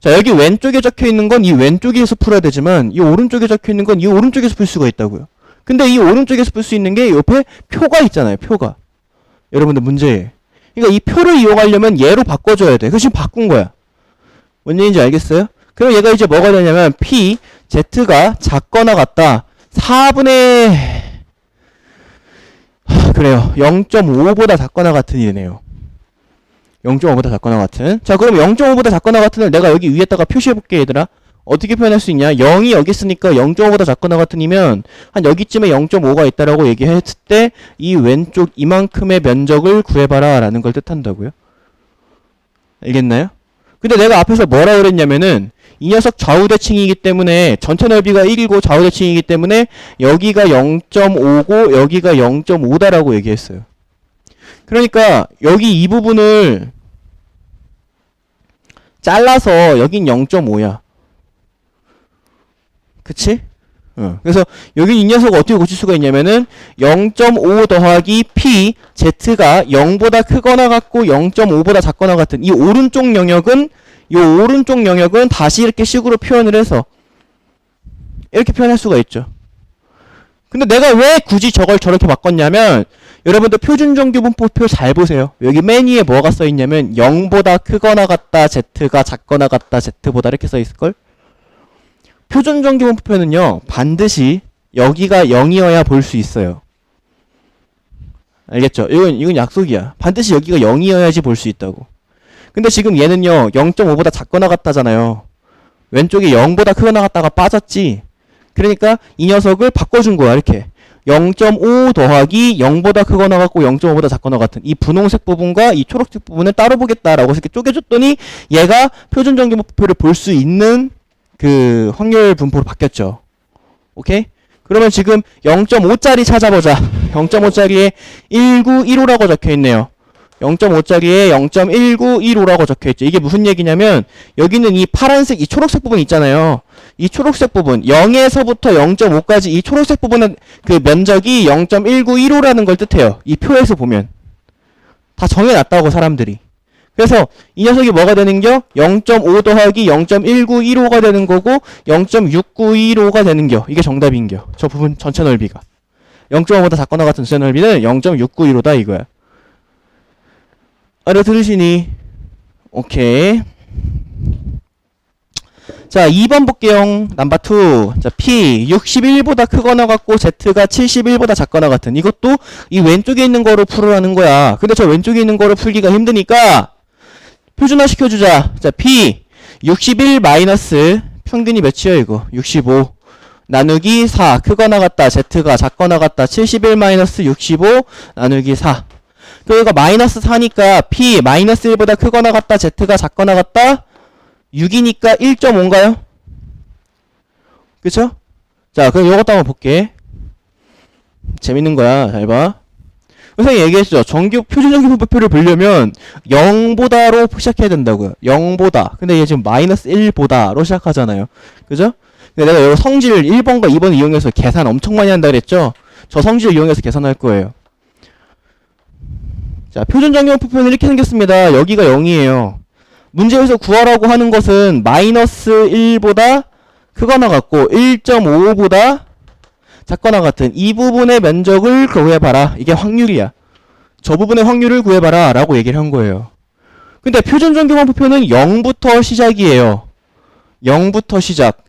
자, 여기 왼쪽에 적혀있는 건 이 왼쪽에서 풀어야 되지만 이 오른쪽에 적혀있는 건 이 오른쪽에서 풀 수가 있다고요. 근데 이 오른쪽에서 풀 수 있는 게 옆에 표가 있잖아요. 표가. 여러분들 문제. 그러니까 이 표를 이용하려면 얘로 바꿔줘야 돼. 그래서 지금 바꾼 거야. 뭔 얘기인지 알겠어요? 그럼 얘가 이제 뭐가 되냐면 p, z가 작거나 같다. 4분의 그래요. 0.5보다 작거나 같은 일이네요. 0.5보다 작거나 같은. 자, 그럼 0.5보다 작거나 같은을 내가 여기 위에다가 표시해볼게, 얘들아. 어떻게 표현할 수 있냐? 0이 여기 있으니까 0.5보다 작거나 같은이면 한 여기쯤에 0.5가 있다라고 얘기했을 때 이 왼쪽 이만큼의 면적을 구해봐라 라는 걸 뜻한다고요. 알겠나요? 근데 내가 앞에서 뭐라 그랬냐면은 이 녀석 좌우대칭이기 때문에 전체 넓이가 1이고 좌우대칭이기 때문에 여기가 0.5고 여기가 0.5다라고 얘기했어요. 그러니까 여기 이 부분을 잘라서 여긴 0.5야. 그치? 그래서 여기 이 녀석을 어떻게 고칠 수가 있냐면은 0.5 더하기 p z가 0보다 크거나 같고 0.5보다 작거나 같은 이 오른쪽 영역은 다시 이렇게 식으로 표현을 해서 이렇게 표현할 수가 있죠. 근데 내가 왜 굳이 저걸 저렇게 바꿨냐면 여러분들 표준정규분포표 잘 보세요. 여기 맨 위에 뭐가 써있냐면 0보다 크거나 같다 z가 작거나 같다 z보다 이렇게 써있을걸? 표준정규분포표는요 반드시 여기가 0이어야 볼 수 있어요. 알겠죠? 이건 약속이야. 반드시 여기가 0이어야지 볼 수 있다고. 근데 지금 얘는요 0.5보다 작거나 같다잖아요. 왼쪽에 0보다 크거나 같다가 빠졌지. 그러니까 이 녀석을 바꿔준 거야. 이렇게 0.5 더하기 0보다 크거나 같고 0.5보다 작거나 같은 이 분홍색 부분과 이 초록색 부분을 따로 보겠다라고 이렇게 쪼개줬더니 얘가 표준정규분포표를 볼 수 있는 그 확률 분포로 바뀌었죠. 오케이? 그러면 지금 0.5짜리 찾아보자. 0.5짜리에 1915라고 적혀있네요. 0.5짜리에 0.1915라고 적혀있죠. 이게 무슨 얘기냐면 여기는 이 파란색, 이 초록색 부분 있잖아요. 이 초록색 부분 0에서부터 0.5까지 이 초록색 부분은 그 면적이 0.1915라는 걸 뜻해요. 이 표에서 보면 다 정해놨다고 사람들이. 그래서 이 녀석이 뭐가 되는겨? 0.5 더하기 0.1915가 되는 거고 0.6915가 되는겨. 이게 정답인겨. 저 부분 전체 넓이가 0.5보다 작거나 같은 전체 넓이는 0.6915다 이거야. 알아들으시니? 오케이. 자, 2번 볼게요. 넘버 2. 자, P 61보다 크거나 같고 Z가 71보다 작거나 같은 이것도 이 왼쪽에 있는 거로 풀으라는 거야. 근데 저 왼쪽에 있는 거를 풀기가 힘드니까 표준화 시켜주자. 자, P 61 마이너스 평균이 몇이야 이거? 65 나누기 4 크거나 같다. Z가 작거나 같다. 71 마이너스 65 나누기 4. 그러니까 마이너스 4니까 P 마이너스 1보다 크거나 같다. Z가 작거나 같다. 6이니까 1.5인가요? 그쵸? 자, 그럼 요것도 한번 볼게. 재밌는 거야. 잘 봐. 선생님 얘기했죠. 표준정규분포표를 보려면 0보다로 시작해야 된다고요. 0보다. 근데 얘 지금 마이너스 1보다로 시작하잖아요. 그죠? 근데 내가 여기 성질 1번과 2번 이용해서 계산 엄청 많이 한다 그랬죠? 저 성질을 이용해서 계산할 거예요. 자, 표준정규분포표는 이렇게 생겼습니다. 여기가 0이에요. 문제에서 구하라고 하는 것은 마이너스 1보다 크거나 같고 1.5보다 작거나 같은 이 부분의 면적을 구해봐라. 이게 확률이야. 저 부분의 확률을 구해봐라 라고 얘기를 한 거예요. 근데 표준정규분포표는 0부터 시작이에요. 0부터 시작.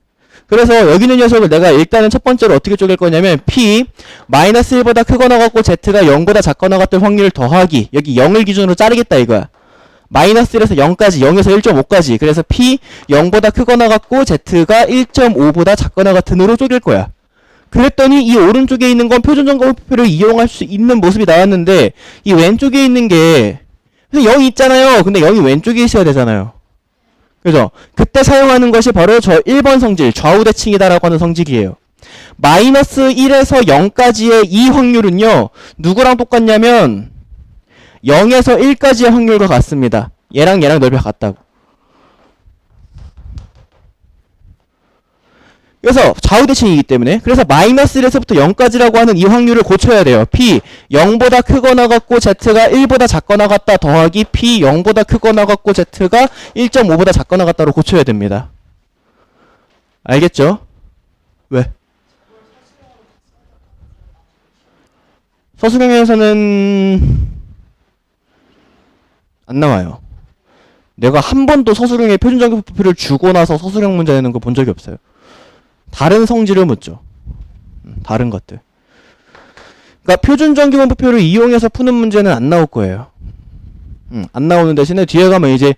그래서 여기 있는 녀석을 내가 일단은 첫 번째로 어떻게 쪼갤 거냐면 P 마이너스 1보다 크거나 같고 Z가 0보다 작거나 같은 확률을 더하기 여기 0을 기준으로 자르겠다 이거야. 마이너스 1에서 0까지 0에서 1.5까지 그래서 P 0보다 크거나 같고 Z가 1.5보다 작거나 같은으로 쪼갤 거야. 그랬더니 이 오른쪽에 있는 건 표준정규분포표를 이용할 수 있는 모습이 나왔는데 이 왼쪽에 있는 게 0이 있잖아요. 근데 0이 왼쪽에 있어야 되잖아요. 그죠? 그때 사용하는 것이 바로 저 1번 성질 좌우대칭이다라고 하는 성질이에요. 마이너스 1에서 0까지의 이 확률은요 누구랑 똑같냐면 0에서 1까지의 확률과 같습니다. 얘랑 넓이가 같다고. 그래서 좌우대칭이기 때문에 그래서 마이너스 1에서부터 0까지라고 하는 이 확률을 고쳐야 돼요. P 0보다 크거나 같고 Z가 1보다 작거나 같다 더하기 P 0보다 크거나 같고 Z가 1.5보다 작거나 같다로 고쳐야 됩니다. 알겠죠? 왜? 서술형에서는 안 나와요. 내가 한 번도 서술형에 표준정규분포표를 주고 나서 서술형 문제 내는 거 본 적이 없어요. 다른 성질을 묻죠. 다른 것들. 그러니까 표준정규분포표를 이용해서 푸는 문제는 안 나올 거예요. 안 나오는 대신에 뒤에 가면 이제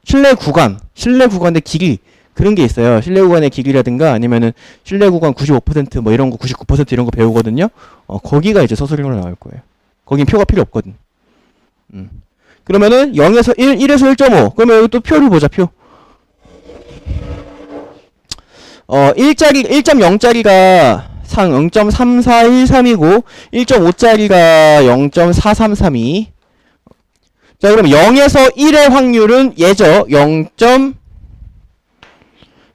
실내 구간의 길이 그런 게 있어요. 실내 구간의 길이라든가 아니면은 실내 구간 95% 뭐 이런 거 99% 이런 거 배우거든요. 거기가 이제 서술형으로 나올 거예요. 거긴 표가 필요 없거든. 그러면은 0에서 1, 1에서 1.5. 그러면 여기 또 표를 보자, 표. 1.0짜리가 0.3413이고 1.5짜리가 0.4332. 자, 그럼 0에서 1의 확률은 얘죠.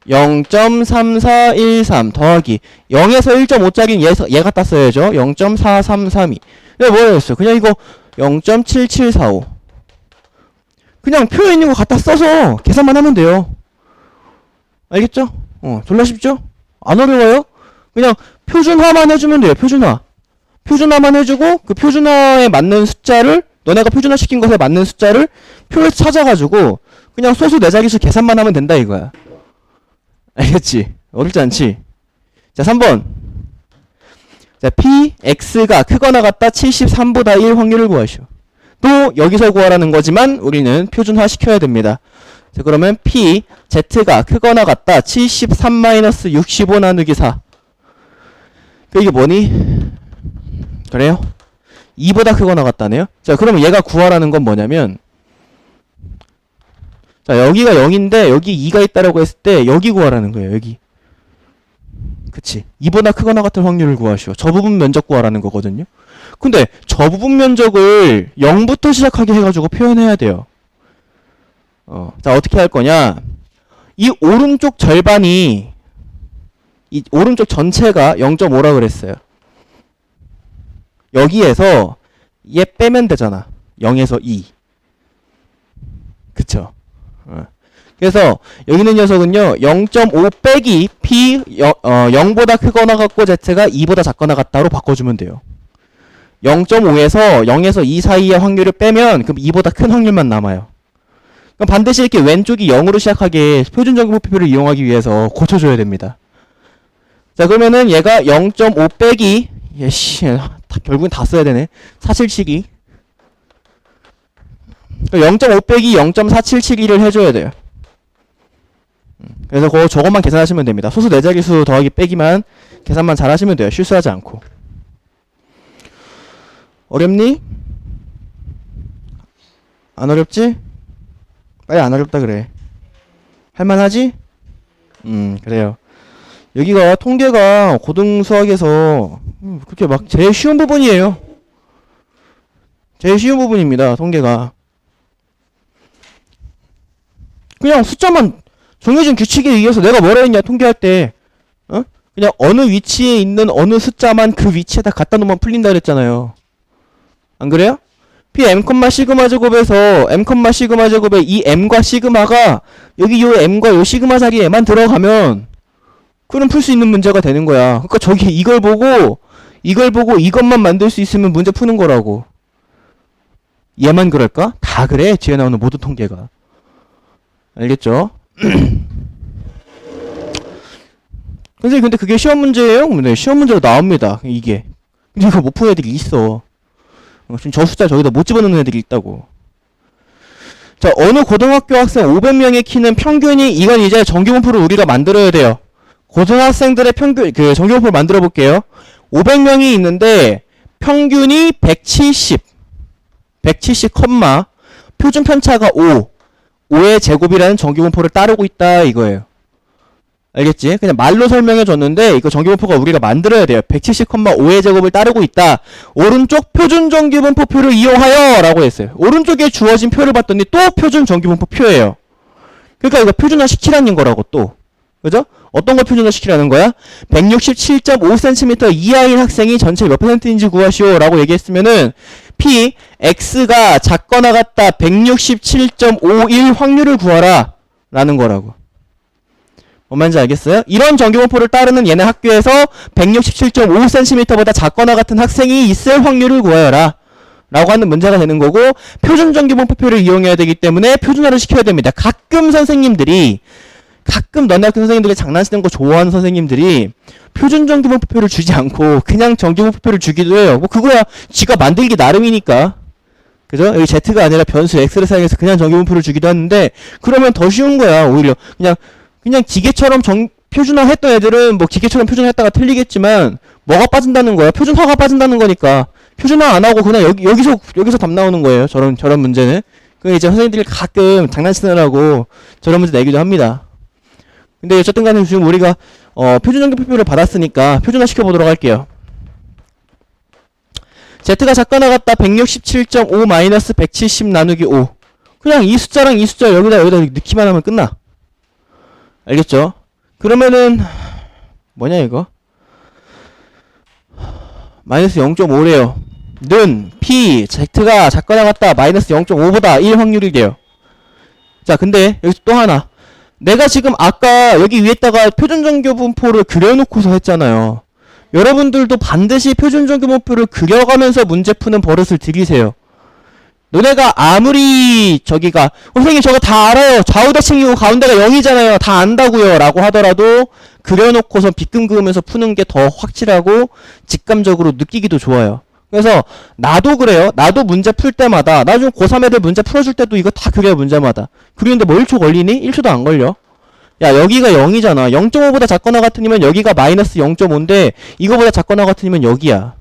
0.3413 더하기 0에서 1.5짜리는 얘 갖다 써야죠. 0.4332. 내가 뭐라 했어? 그냥 이거 0.7745. 그냥 표에 있는 거 갖다 써서 계산만 하면 돼요. 알겠죠? 졸라 쉽죠? 안 어려워요? 그냥 표준화만 해주면 돼요. 표준화만 해주고 그 표준화에 맞는 숫자를 너네가 표준화 시킨 것에 맞는 숫자를 표에서 찾아가지고 그냥 소수 네 자릿수 계산만 하면 된다 이거야. 알겠지? 어렵지 않지? 자, 3번. 자, p, x가 크거나 같다 73보다 1 확률을 구하시오. 또 여기서 구하라는 거지만 우리는 표준화 시켜야 됩니다. 자, 그러면 p, z가 크거나 같다 73-65 나누기 4. 이게 뭐니? 그래요? 2보다 크거나 같다네요? 자, 그러면 얘가 구하라는 건 뭐냐면, 자, 여기가 0인데 여기 2가 있다라고 했을 때 여기 구하라는 거예요. 여기. 그치? 2보다 크거나 같은 확률을 구하시오. 저 부분 면적 구하라는 거거든요. 근데 저 부분 면적을 0부터 시작하게 해가지고 표현해야 돼요. 자, 어떻게 할 거냐? 이 오른쪽 절반이 이 오른쪽 전체가 0.5라 그랬어요. 여기에서 얘 빼면 되잖아. 0에서 2. 그쵸? 그래서 여기 있는 녀석은요. 0.5 빼기 p 0보다 크거나 같고 z가 2보다 작거나 같다로 바꿔주면 돼요. 0.5에서 0에서 2 사이의 확률을 빼면 그럼 2보다 큰 확률만 남아요. 그럼 반드시 이렇게 왼쪽이 0으로 시작하게 표준 정기분포표를 이용하기 위해서 고쳐줘야 됩니다. 자, 그러면은 얘가 0.5 빼기 결국엔 다 써야 되네. 477이 0.5 빼기 0.4772를 해줘야 돼요. 그래서 저것만 계산하시면 됩니다. 소수 네 자릿수 더하기 빼기만 계산만 잘 하시면 돼요. 실수하지 않고. 어렵니? 안 어렵지? 빨리 안 어렵다 그래. 할만하지? 그래요. 여기가 통계가 고등수학에서 그렇게 막 제일 쉬운 부분이에요. 제일 쉬운 부분입니다. 통계가. 그냥 숫자만 정해진 규칙에 의해서 내가 뭐라 했냐 통계할 때 그냥 어느 위치에 있는 어느 숫자만 그 위치에다 갖다 놓으면 풀린다 그랬잖아요. 안 그래요? p m, 시그마 제곱에서 m, 시그마 제곱에 이 m과 시그마가 여기 요 m과 요 시그마 자리에만 들어가면 그럼 풀 수 있는 문제가 되는 거야. 그러니까 저기 이걸 보고 이것만 만들 수 있으면 문제 푸는 거라고. 얘만 그럴까? 다 그래. 뒤에 나오는 모든 통계가. 알겠죠? 선생님 근데 그게 시험 문제예요? 네, 시험 문제로 나옵니다. 이게. 근데 이거 못 푸는 애들이 있어. 지금 저 숫자 저기다 못 집어넣는 애들이 있다고. 자, 어느 고등학교 학생 500명의 키는 평균이 이건 이제 정규분포를 우리가 만들어야 돼요. 고등학생들의 평균 정규분포를 만들어 볼게요. 500명이 있는데 평균이 170, 표준 편차가 5의 제곱이라는 정규분포를 따르고 있다 이거예요. 알겠지? 그냥 말로 설명해 줬는데 이거 정규분포가 우리가 만들어야 돼요. 170,5의 제곱을 따르고 있다. 오른쪽 표준 정규분포표를 이용하여 라고 했어요. 오른쪽에 주어진 표를 봤더니 또 표준 정규분포표예요. 그러니까 이거 표준화 시키라는 거라고 또. 그죠? 어떤 걸 표준화 시키라는 거야? 167.5cm 이하인 학생이 전체 몇 %인지 구하시오 라고 얘기했으면은 p, x가 작거나 같다 167.51 확률을 구하라 라는 거라고. 뭔 말인지 알겠어요? 이런 정규분포를 따르는 얘네 학교에서 167.5cm보다 작거나 같은 학생이 있을 확률을 구하여라 라고 하는 문제가 되는 거고, 표준 정규분포표를 이용해야 되기 때문에 표준화를 시켜야 됩니다. 가끔 너네 학교 선생님들이 장난치는 거 좋아하는 선생님들이 표준 정규분포표를 주지 않고 그냥 정규분포표를 주기도 해요. 뭐 그거야 지가 만들기 나름이니까. 그죠? 여기 z가 아니라 변수 x를 사용해서 그냥 정규분포를 주기도 하는데, 그러면 더 쉬운 거야. 오히려 그냥 기계처럼 표준화 했던 애들은 뭐 기계처럼 표준화했다가 틀리겠지만 뭐가 빠진다는 거야? 표준화가 빠진다는 거니까 표준화 안 하고 그냥 여기서 답 나오는 거예요. 저런 문제는. 그 이제 선생님들이 가끔 장난치느라고 저런 문제 내기도 합니다. 근데 어쨌든 간에 지금 우리가 표준 정규표를 받았으니까 표준화 시켜보도록 할게요. Z가 작가 나갔다 167.5 마이너스 170 나누기 5. 그냥 이 숫자랑 이 숫자 여기다 넣기만 하면 끝나. 알겠죠? 그러면은 뭐냐 이거? 마이너스 0.5래요. 는 P Z가 작가 나갔다 마이너스 0.5보다 1 확률이 돼요. 자, 근데 여기서 또 하나. 내가 지금 아까 여기 위에다가 표준정규분포를 그려놓고서 했잖아요. 여러분들도 반드시 표준정규분포를 그려가면서 문제 푸는 버릇을 들이세요. 너네가 아무리 저기가 선생님 저거 다 알아요. 좌우대칭이고 가운데가 0이잖아요. 다 안다고요. 라고 하더라도 그려놓고서 빗금 그으면서 푸는 게 더 확실하고 직감적으로 느끼기도 좋아요. 그래서 나도 그래요. 나도 문제 풀 때마다 나중 고3 애들 문제 풀어줄 때도 이거 다 그려요. 문제마다. 그리는데 뭐 1초 걸리니? 1초도 안 걸려. 야, 여기가 0이잖아. 0.5보다 작거나 같으면 여기가 마이너스 0.5인데 이거보다 작거나 같으면 여기야.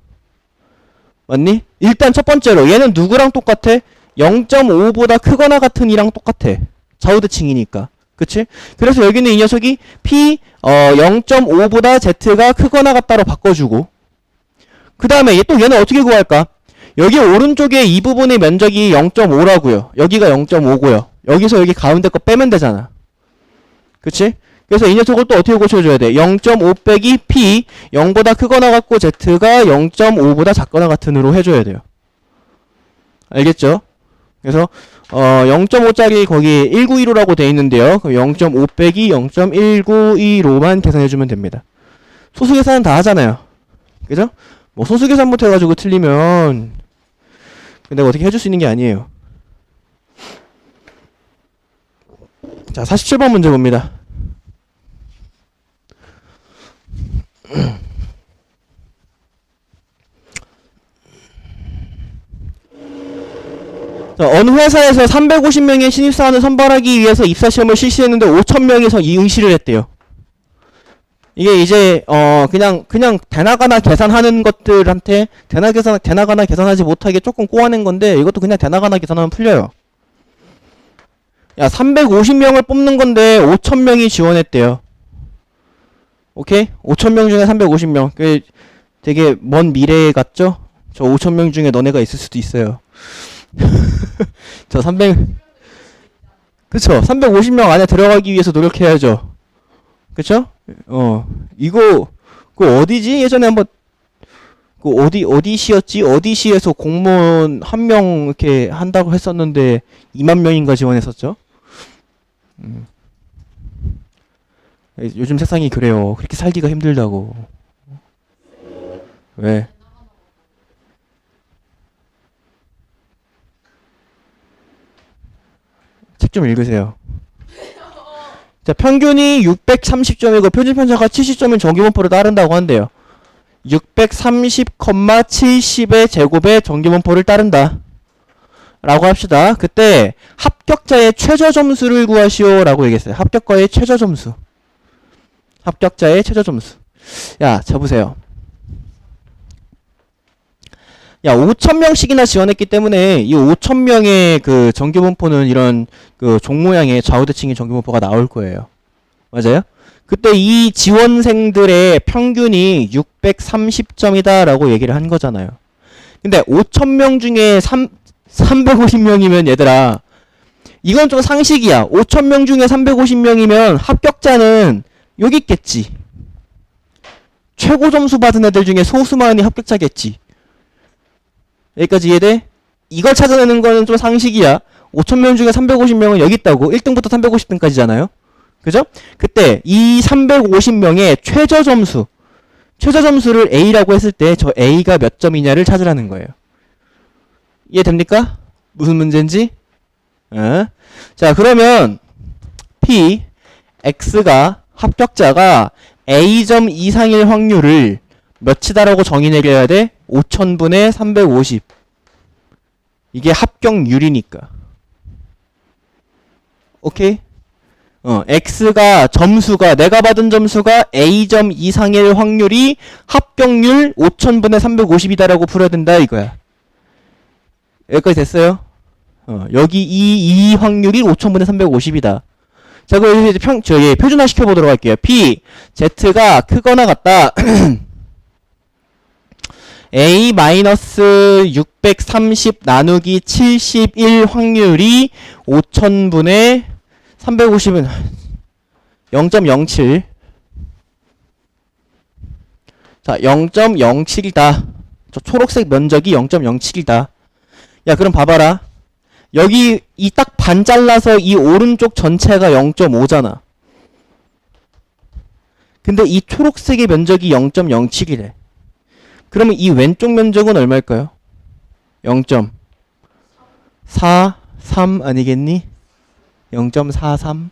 맞니? 일단 첫 번째로 얘는 누구랑 똑같아? 0.5보다 크거나 같은 이랑 똑같아. 좌우대칭이니까. 그치? 그래서 여기는 이 녀석이 P 0.5보다 Z가 크거나 같다로 바꿔주고, 그 다음에 또 얘는 어떻게 구할까? 여기 오른쪽에 이 부분의 면적이 0.5라고요. 여기가 0.5고요. 여기서 여기 가운데 거 빼면 되잖아. 그치? 그래서 이 녀석을 또 어떻게 고쳐줘야 돼? 0.5 빼기 P 0보다 크거나 같고 Z가 0.5보다 작거나 같은으로 해줘야 돼요. 알겠죠? 그래서 0.5짜리 거기 192로라고 돼 있는데요. 0.5 빼기 0.192로만 계산해주면 됩니다. 소수 계산은 다 하잖아요. 그죠? 뭐 소수 계산부터 해가지고 틀리면 내가 어떻게 해줄 수 있는 게 아니에요. 자, 47번 문제 봅니다. 자, 어느 회사에서 350명의 신입사원을 선발하기 위해서 입사시험을 실시했는데 5,000명에서 응시를 했대요. 이게 이제 그냥 대나가나 계산하는 것들한테 대나가나 계산하지 못하게 조금 꼬아낸 건데, 이것도 그냥 대나가나 계산하면 풀려요. 야, 350명을 뽑는 건데 5,000명이 지원했대요. 오케이? 5,000명 중에 350명. 그 되게 먼 미래 같죠? 저 5,000명 중에 너네가 있을 수도 있어요. 저 350명 안에 들어가기 위해서 노력해야죠. 그쵸? 이거 그 어디지? 예전에 한번 그 어디시였지? 어디시에서 공무원 한 명 이렇게 한다고 했었는데 2만 명인가 지원했었죠? 요즘 세상이 그래요. 그렇게 살기가 힘들다고. 왜? 책 좀 읽으세요. 자, 평균이 630점이고 표준 편차가 70점인 정규분포를 따른다고 한대요. 630,70의 제곱의 정규분포를 따른다 라고 합시다. 그때 합격자의 최저 점수를 구하시오 라고 얘기했어요. 합격자의 최저 점수. 합격자의 최저 점수. 야, 자 보세요. 야, 5,000명씩이나 지원했기 때문에 이 5,000명의 그 정규분포는 이런 그 종 모양의 좌우대칭의 정규분포가 나올 거예요. 맞아요? 그때 이 지원생들의 평균이 630점이다 라고 얘기를 한 거잖아요. 근데 5,000명 중에 350명이면 얘들아, 이건 좀 상식이야. 5,000명 중에 350명이면 합격자는 여기 있겠지. 최고 점수 받은 애들 중에 소수만이 합격자겠지. 여기까지 이해돼? 이걸 찾아내는 거는 좀 상식이야. 5,000명 중에 350명은 여기 있다고. 1등부터 350등까지잖아요. 그죠? 그때 이 350명의 최저 점수를 A라고 했을 때 저 A가 몇 점이냐를 찾으라는 거예요. 이해됩니까? 무슨 문제인지? 자, 그러면 P, X가 합격자가 A점 이상일 확률을 몇이다라고 정의 내려야 돼? 5,000분의 350. 이게 합격률이니까. 오케이? x가 점수가 내가 받은 점수가 a점 이상일 확률이 합격률 5000분의 350이다라고 풀어야 된다 이거야. 여기까지 됐어요? 여기 이 확률이 5000분의 350이다. 자, 그럼 이제 표준화 시켜보도록 할게요. p z가 크거나 같다. a-630 나누기 71 확률이 5000분의 350은 0.07. 자, 0.07이다. 저 초록색 면적이 0.07이다. 야, 그럼 봐봐라. 여기 이 딱 반 잘라서 이 오른쪽 전체가 0.5잖아. 근데 이 초록색의 면적이 0.07이래. 그러면 이 왼쪽 면적은 얼마일까요? 0.43 아니겠니? 0.43.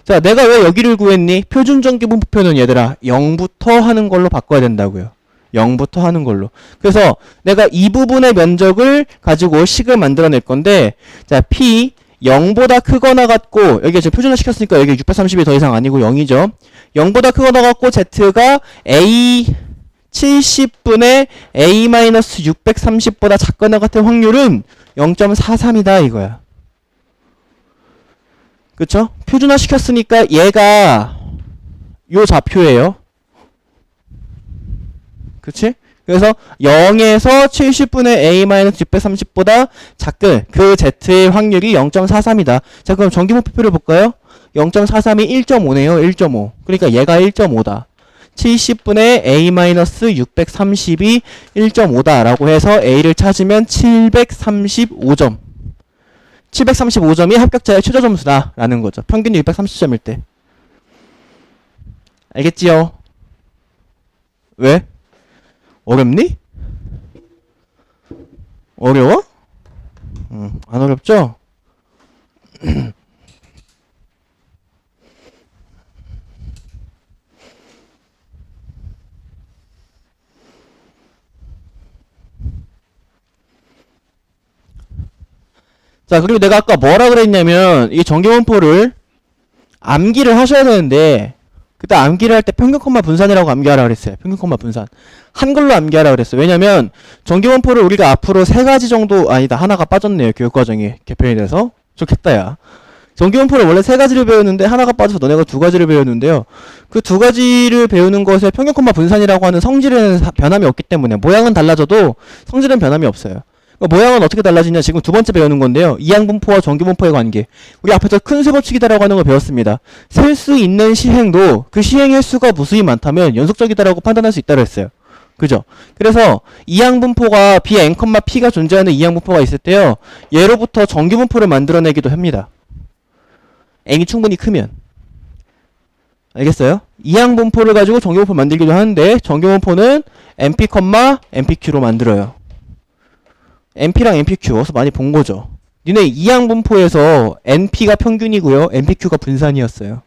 자, 내가 왜 여기를 구했니? 표준 전기분포표는 얘들아 0부터 하는 걸로 바꿔야 된다고요. 0부터 하는 걸로. 그래서 내가 이 부분의 면적을 가지고 식을 만들어낼 건데, 자, P 0보다 크거나 같고, 여기 지금 표준화 시켰으니까 여기 630이 더 이상 아니고 0이죠. 0보다 크거나 같고 Z가 A 70분의 A-630보다 작거나 같은 확률은 0.43이다 이거야. 그쵸? 표준화 시켰으니까 얘가 요 좌표예요. 그치? 그래서 0에서 70분의 A-630보다 작은 그 Z의 확률이 0.43이다. 자, 그럼 전기분포표를 볼까요? 0.43이 1.5네요. 1.5. 그러니까 얘가 1.5다. 70분의 A-630이 1.5다 라고 해서 A를 찾으면 735점. 735점이 합격자의 최저점수다 라는 거죠. 평균이 630점일 때. 알겠지요? 왜? 어렵니? 어려워? 안 어렵죠? 자, 그리고 내가 아까 뭐라 그랬냐면 이 전기분포를 암기를 하셔야 되는데 그때 암기를 할 때 평균 콤마 분산이라고 암기하라 그랬어요. 평균 콤마 분산. 한글로 암기하라 그랬어요. 왜냐면 전기분포를 우리가 앞으로 3가지 정도 아니다. 하나가 빠졌네요. 교육과정이 개편이 돼서. 좋겠다 야. 전기분포를 원래 3가지를 배웠는데 하나가 빠져서 너네가 2가지를 배웠는데요. 그 2가지를 배우는 것에 평균 콤마 분산이라고 하는 성질에는 변함이 없기 때문에 모양은 달라져도 성질은 변함이 없어요. 모양은 어떻게 달라지냐? 지금 2번째 배우는 건데요. 이항분포와 전기분포의 관계. 우리 앞에서 큰 수법칙이다라고 하는 걸 배웠습니다. 셀 수 있는 시행도 그 시행 횟수가 무수히 많다면 연속적이다라고 판단할 수 있다고 했어요. 그죠? 그래서 이항분포가 B n, P가 존재하는 이항분포가 있을 때요. 얘로부터 전기분포를 만들어내기도 합니다. n이 충분히 크면. 알겠어요? 이항분포를 가지고 전기분포를 만들기도 하는데 전기분포는 NP, NPQ로 만들어요. NP랑 NPQ 어서 많이 본 거죠. 니네 이항분포에서 NP가 평균이고요. NPQ가 분산이었어요.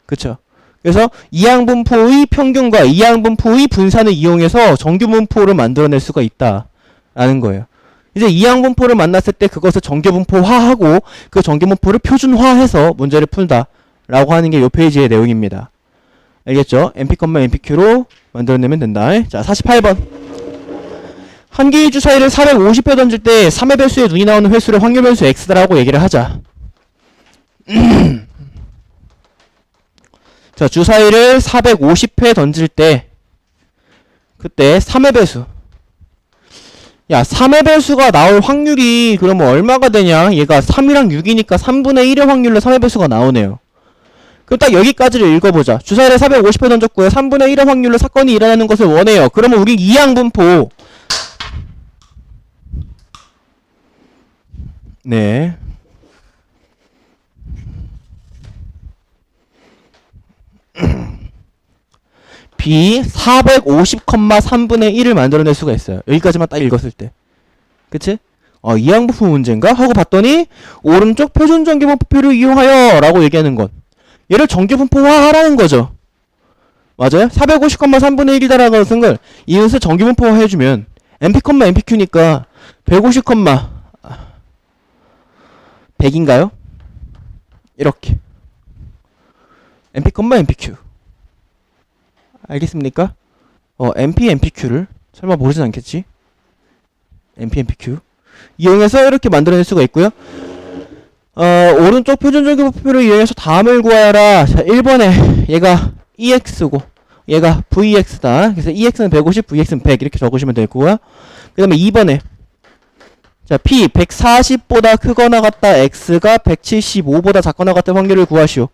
그쵸? 그래서 이항분포의 평균과 이항분포의 분산을 이용해서 정규분포를 만들어낼 수가 있다라는 거예요. 이제 이항분포를 만났을 때 그것을 정규분포화하고 그 정규분포를 표준화해서 문제를 푼다라고 하는 게 이 페이지의 내용입니다. 알겠죠? NP, NPQ로 만들어내면 된다. 자, 48번. 한 개의 주사위를 450회 던질 때 3의 배수에 눈이 나오는 횟수를 확률 변수 x다라고 얘기를 하자. 자, 주사위를 450회 던질 때 그때 3의 배수. 야, 3의 배수가 나올 확률이 그러면 얼마가 되냐? 얘가 3이랑 6이니까 3분의 1의 확률로 3의 배수가 나오네요. 그럼 딱 여기까지를 읽어보자. 주사위를 450회 던졌고요. 3분의 1의 확률로 사건이 일어나는 것을 원해요. 그러면 우리 이항분포 네. B 450,3분의 1을 만들어낼 수가 있어요. 여기까지만 딱 읽었을 때. 그치? 이항분포 문제인가? 하고 봤더니 오른쪽 표준 전기분포표를 이용하여 라고 얘기하는 것. 얘를 전기분포화 하라는 거죠. 맞아요? 450,3분의 1이다라는 것을 이것을 전기분포화 해주면 NP, NPQ니까 150, 100인가요? 이렇게 MP, MPQ. 알겠습니까? MP, MPQ를 설마 모르진 않겠지? MP, MPQ 이용해서 이렇게 만들어낼 수가 있고요. 오른쪽 표준전기부표를 이용해서 다음을 구하여라. 자, 1번에 얘가 EX고 얘가 VX다. 그래서 EX는 150, VX는 100 이렇게 적으시면 되고요. 그 다음에 2번에 자, P 140보다 크거나 같다. X가 175보다 작거나 같은 확률을 구하시오.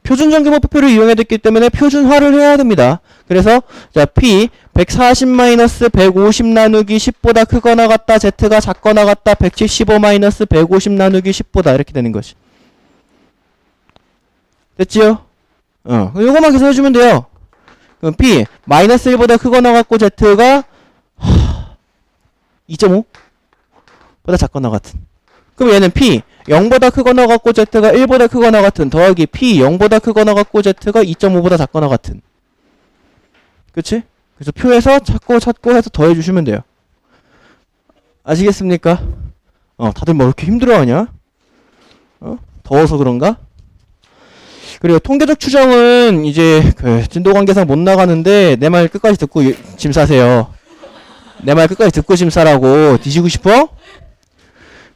표준전기부표를 이용해뒀기 때문에 표준화를 해야 됩니다. 그래서 자, P 140-150 나누기 10보다 크거나 같다. Z가 작거나 같다. 175-150 나누기 10보다 이렇게 되는 것이. 됐지요? 요거만 계산해주면 돼요. 그럼 P 마이너스 1보다 크거나 같고 Z가 2.5 보다 작거나 같은. 그럼 얘는 P 0보다 크거나 같고 Z가 1보다 크거나 같은 더하기 P 0보다 크거나 같고 Z가 2.5보다 작거나 같은. 그치? 그래서 표에서 찾고 해서 더해주시면 돼요. 아시겠습니까? 다들 뭐 이렇게 힘들어하냐? 더워서 그런가? 그리고 통계적 추정은 이제 그 진도관계상 못 나가는데 내 말 끝까지 듣고 짐 싸세요. 내 말 끝까지 듣고 짐 싸라고. 뒤지고 싶어?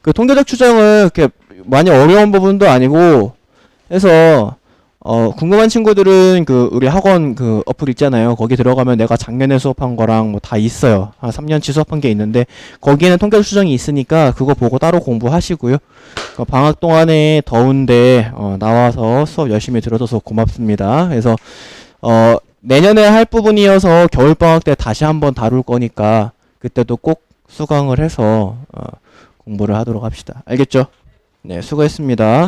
그 통계적 추정은 그렇게 많이 어려운 부분도 아니고 해서 궁금한 친구들은 그 우리 학원 그 어플 있잖아요. 거기 들어가면 내가 작년에 수업한 거랑 뭐 다 있어요. 한 3년치 수업한 게 있는데 거기에는 통계적 추정이 있으니까 그거 보고 따로 공부하시고요. 방학 동안에 더운데 나와서 수업 열심히 들어줘서 고맙습니다. 그래서 내년에 할 부분이어서 겨울방학 때 다시 한번 다룰 거니까 그때도 꼭 수강을 해서 공부를 하도록 합시다. 알겠죠? 네, 수고했습니다.